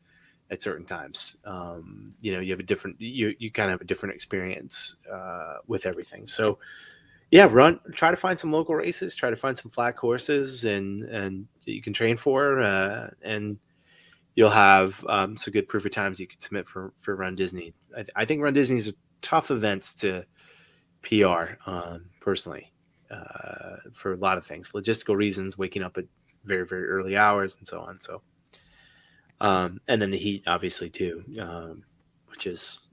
at certain times. You know, you have you kind of have a different experience with everything. So yeah, try to find some local races, try to find some flat courses and you can train for, and you'll have some good proof of times you can submit for RunDisney. I think RunDisney's tough events to PR personally for a lot of things, logistical reasons, waking up at very, very early hours and so on. So, and then the heat, obviously, too, which is,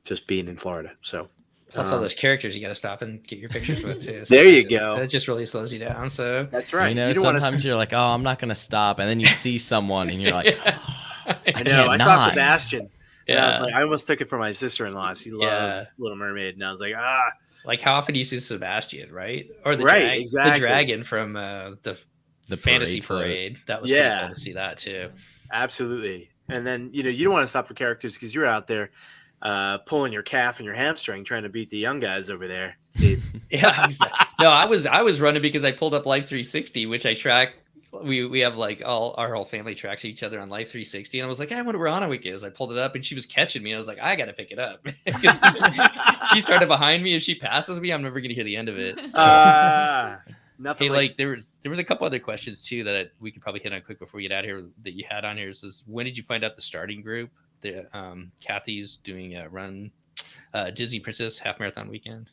just being in Florida. So, plus all those characters you got to stop and get your pictures with too. So there you go. That just really slows you down. So that's right. You sometimes you're like, oh, I'm not gonna stop, and then you see someone and you're like, oh, I know. I saw Sebastian. Yeah. And I was like, I almost took it for my sister-in-law. She loves Little Mermaid, and I was like, Like, how often do you see Sebastian, right? Or the exactly. the dragon from the fantasy parade. That was pretty cool to see that too. Absolutely. And then you don't want to stop for characters because you're out there pulling your calf and your hamstring trying to beat the young guys over there, Steve. Yeah. Exactly. No, I was running because I pulled up Life 360, which I track. We have like our whole family tracks each other on Life 360, and I was like, I wonder where Anna Week is. I pulled it up, and she was catching me. And I was like, I got to pick it up. She started behind me. If she passes me, I'm never gonna hear the end of it. So. Nothing. Hey, like there was a couple other questions too that we could probably hit on quick before we get out of here that you had on here. Says, when did you find out the starting group? The Kathy's doing a run Disney Princess half marathon weekend.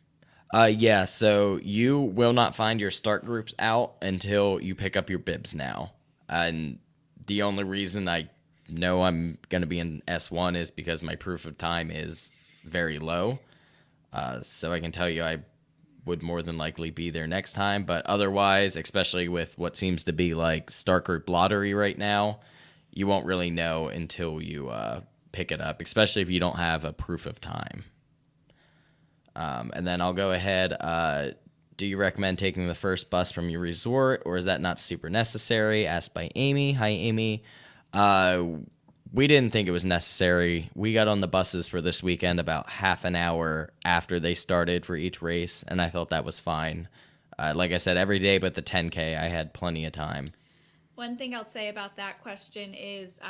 Yeah, so you will not find your start groups out until you pick up your bibs now. And the only reason I know I'm going to be in S1 is because my proof of time is very low. So I can tell you I would more than likely be there next time. But otherwise, especially with what seems to be like start group lottery right now, you won't really know until you pick it up, especially if you don't have a proof of time. And then I'll go ahead. Do you recommend taking the first bus from your resort, or is that not super necessary? Asked by Amy. Hi, Amy. We didn't think it was necessary. We got on the buses for this weekend about half an hour after they started for each race, and I felt that was fine. Like I said, every day but the 10K, I had plenty of time. One thing I'll say about that question is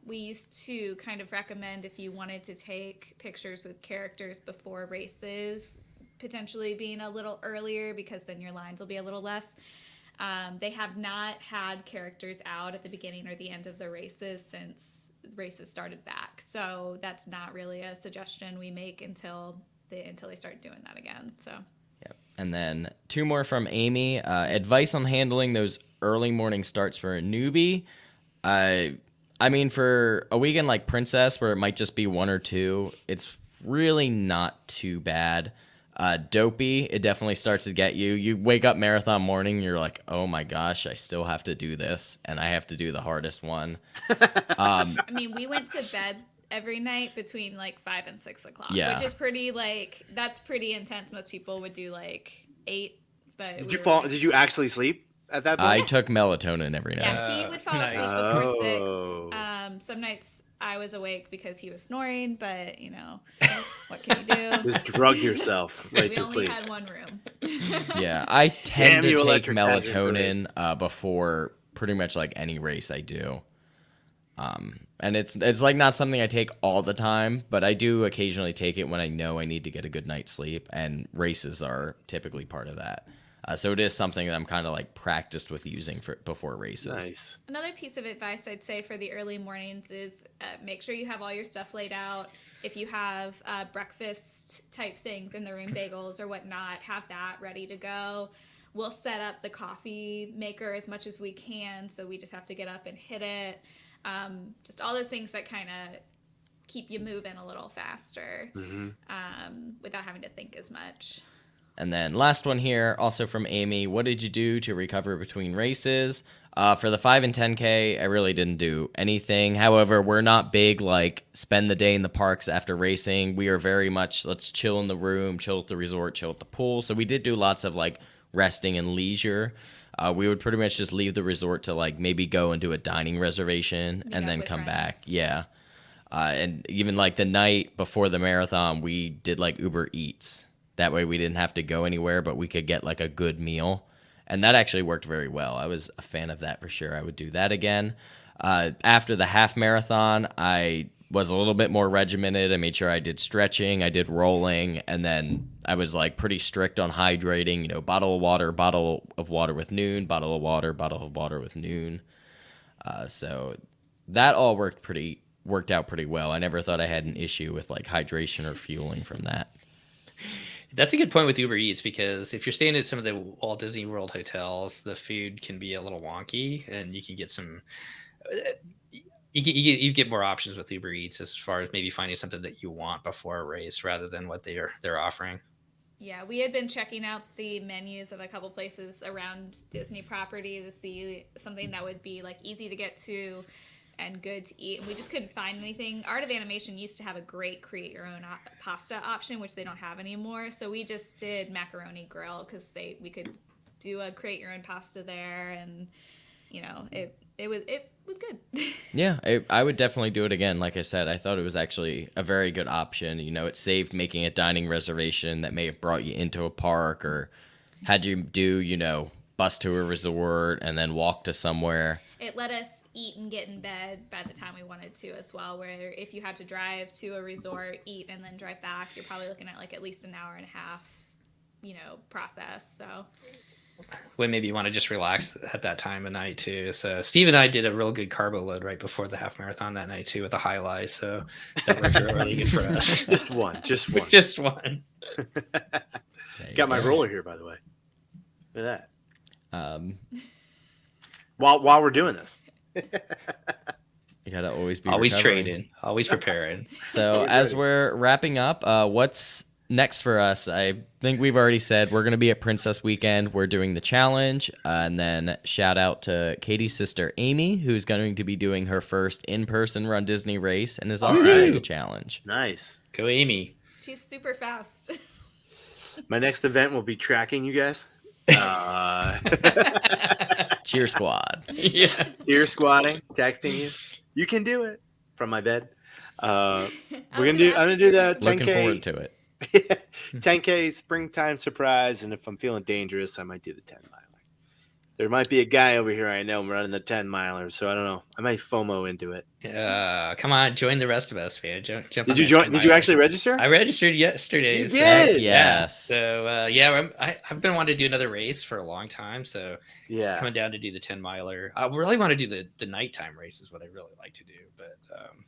we used to kind of recommend if you wanted to take pictures with characters before races, potentially being a little earlier because then your lines will be a little less. They have not had characters out at the beginning or the end of the races since races started back. So that's not really a suggestion we make until they start doing that again. So. Yep. And then 2 more from Amy. Advice on handling those early morning starts for a newbie. I mean, for a weekend like Princess, where it might just be 1 or 2, it's really not too bad. Dopey, it definitely starts to get you. You wake up marathon morning, you're like, oh my gosh, I still have to do this, and I have to do the hardest one. I mean, we went to bed every night between like 5 and 6 o'clock, which is pretty that's pretty intense. Most people would do like 8, but did you fall? Did you actually sleep at that point? I took melatonin every night. Yeah, he would fall asleep before 6. Some nights I was awake because he was snoring, but what can you do? Just drug yourself right to sleep. We only had one room. Yeah, I tend to take melatonin before pretty much like any race I do. And it's like not something I take all the time, but I do occasionally take it when I know I need to get a good night's sleep, and races are typically part of that. So it is something that I'm kind of like practiced with using before races. Nice. Another piece of advice I'd say for the early mornings is make sure you have all your stuff laid out. If you have breakfast type things in the room, bagels or whatnot, have that ready to go. We'll set up the coffee maker as much as we can, so we just have to get up and hit it. Just all those things that kind of keep you moving a little faster without having to think as much. And then last one here, also from Amy. What did you do to recover between races? For the 5 and 10K, I really didn't do anything. However, we're not big like spend the day in the parks after racing. We are very much let's chill in the room, chill at the resort, chill at the pool. So we did do lots of like resting and leisure. We would pretty much just leave the resort to like maybe go and do a dining reservation and then come back. Yeah. And even like the night before the marathon, we did like Uber Eats. That way we didn't have to go anywhere, but we could get like a good meal. And that actually worked very well. I was a fan of that for sure. I would do that again. After the half marathon, I was a little bit more regimented. I made sure I did stretching, I did rolling, and then I was like pretty strict on hydrating, bottle of water with noon, bottle of water with noon. So that all worked out pretty well. I never thought I had an issue with like hydration or fueling from that. That's a good point with Uber Eats, because if you're staying at some of the Walt Disney World hotels, the food can be a little wonky, and you can get some. You get more options with Uber Eats as far as maybe finding something that you want before a race rather than what they're offering. Yeah, we had been checking out the menus of a couple places around Disney property to see something that would be like easy to get to and good to eat, and we just couldn't find anything. Art of Animation used to have a great create your own pasta option, which they don't have anymore. So we just did Macaroni Grill because we could do a create your own pasta there, and it was good. Yeah, I would definitely do it again. Like I said, I thought it was actually a very good option. It saved making a dining reservation that may have brought you into a park or had you do, bus to a resort and then walk to somewhere. It let us eat and get in bed by the time we wanted to as well, where if you had to drive to a resort, eat, and then drive back, you're probably looking at like at least an hour and a half, process. So when maybe you want to just relax at that time of night too. So Steve and I did a real good carbo load right before the half marathon that night too with a high lie. So that worked really good for us. Just one. Just one. Got my roller here, by the way. Look at that. While we're doing this. You gotta always be training, always preparing. So as we're wrapping up, what's next for us? I think we've already said we're gonna be at Princess Weekend. We're doing the challenge, and then shout out to Katie's sister Amy, who's going to be doing her first in-person Run Disney race and is also doing the challenge. Nice, go Amy. She's super fast. My next event will be tracking you guys. Cheer squad. Yeah. Cheer squatting, texting you. You can do it from my bed. I'm gonna do that 10K. Looking forward to it. 10K springtime surprise, and if I'm feeling dangerous, I might do the 10 miler. There might be a guy over here I know running the 10 miler, so I don't know. I might FOMO into it. Come on, join the rest of us, man. Jump did you join? Did you actually register? I registered yesterday. You did? Yes. So I've been wanting to do another race for a long time. So coming down to do the 10 miler. I really want to do the nighttime race is what I really like to do, but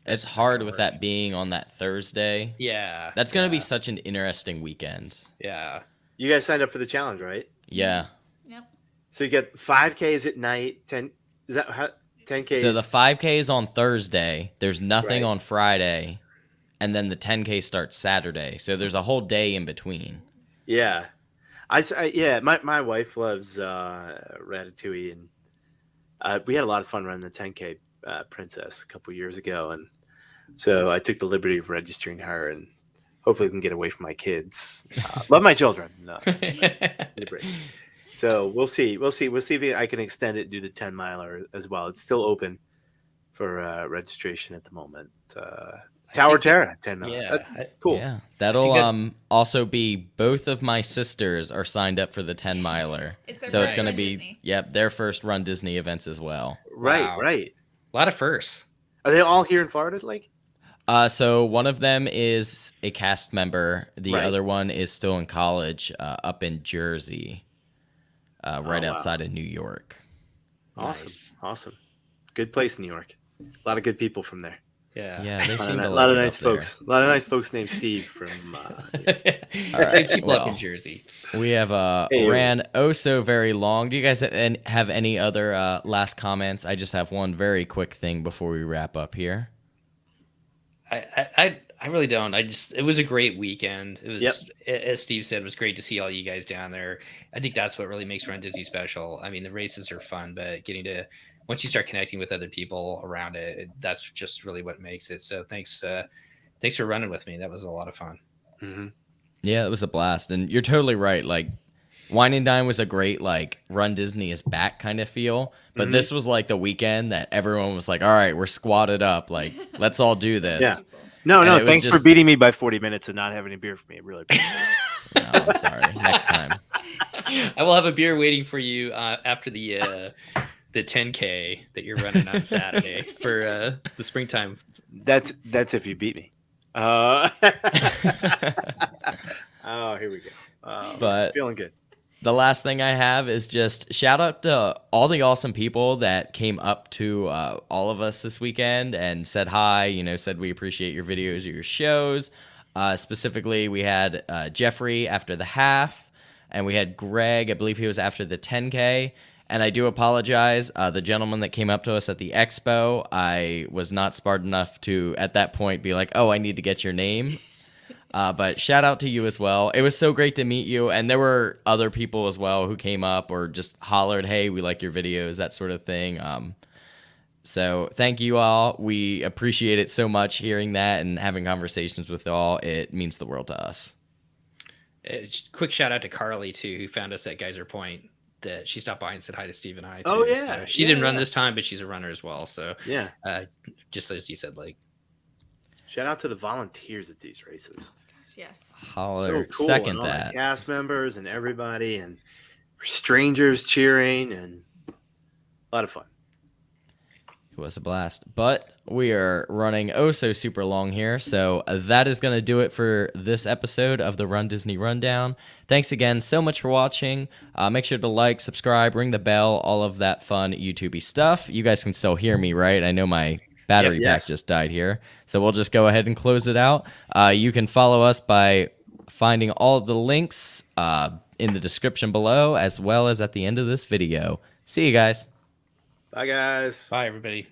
it's hard with that being on that Thursday. Yeah, that's gonna be such an interesting weekend. Yeah, you guys signed up for the challenge, right? Yeah. Yep. So you get 5Ks at night. 10 is that how 10Ks? So the 5K is on Thursday. There's nothing on Friday, and then the 10K starts Saturday. So there's a whole day in between. Yeah, My wife loves Ratatouille, and we had a lot of fun running the 10K Princess a couple years ago, and so I took the liberty of registering her, and hopefully we can get away from my kids. Love my children. No. So we'll see. We'll see if I can extend it and do the 10 miler as well. It's still open for registration at the moment. Tower Terra 10 miler. Yeah, that's cool. Yeah, that'll also be both of my sisters are signed up for the 10 miler, so it's going to be their first Run Disney events as well. Right, wow. Right. A lot of firsts. Are they all here in Florida, Lake? So one of them is a cast member. The other one is still in college up in Jersey. Outside of New York. Awesome. Nice. Awesome. Good place, New York. A lot of good people from there. Yeah. They seem a lot of nice folks. A lot of nice folks named Steve from. All right, people up in Jersey. We have ran so very long. Do you guys have any other last comments? I just have one very quick thing before we wrap up here. I really don't. It was a great weekend. It was, as Steve said, it was great to see all you guys down there. I think that's what really makes Run Disney special. I mean, the races are fun, but once you start connecting with other people around it, that's just really what makes it. So thanks for running with me. That was a lot of fun. Mm-hmm. Yeah, it was a blast. And you're totally right. Like, Wine and Dine was a great, like, Run Disney is back kind of feel. But this was like the weekend that everyone was like, all right, we're squatted up. Like, let's all do this. Yeah. No, thanks for beating me by 40 minutes and not having a beer for me. I really appreciate it. No, I'm sorry. Next time. I will have a beer waiting for you after the 10K that you're running on Saturday for the springtime. That's if you beat me. Oh, here we go. But feeling good. the last thing I have is just shout out to all the awesome people that came up to all of us this weekend and said hi, said we appreciate your videos or your shows. Specifically, we had Jeffrey after the half, and we had Greg, I believe he was after the 10K. And I do apologize. The gentleman that came up to us at the Expo, I was not smart enough to, at that point, be like, oh, I need to get your name. But shout out to you as well. It was so great to meet you. And there were other people as well who came up or just hollered, hey, we like your videos, that sort of thing. So thank you all. We appreciate it so much hearing that and having conversations with all. It means the world to us. Quick shout out to Carly, too, who found us at Geyser Point. That she stopped by and said hi to Steve and I, too. Oh, yeah. So she didn't run this time, but she's a runner as well. So, yeah. Just as you said, like. Shout out to the volunteers at these races. Yes. Holler, so cool. Second and all that. The cast members and everybody and strangers cheering and a lot of fun. It was a blast. But we are running so super long here. So that is going to do it for this episode of the Run Disney Rundown. Thanks again so much for watching. Make sure to like, subscribe, ring the bell, all of that fun YouTube-y stuff. You guys can still hear me, right? I know my battery pack just died here. So we'll just go ahead and close it out. You can follow us by finding all of the links in the description below, as well as at the end of this video. See you guys. Bye, guys. Bye, everybody.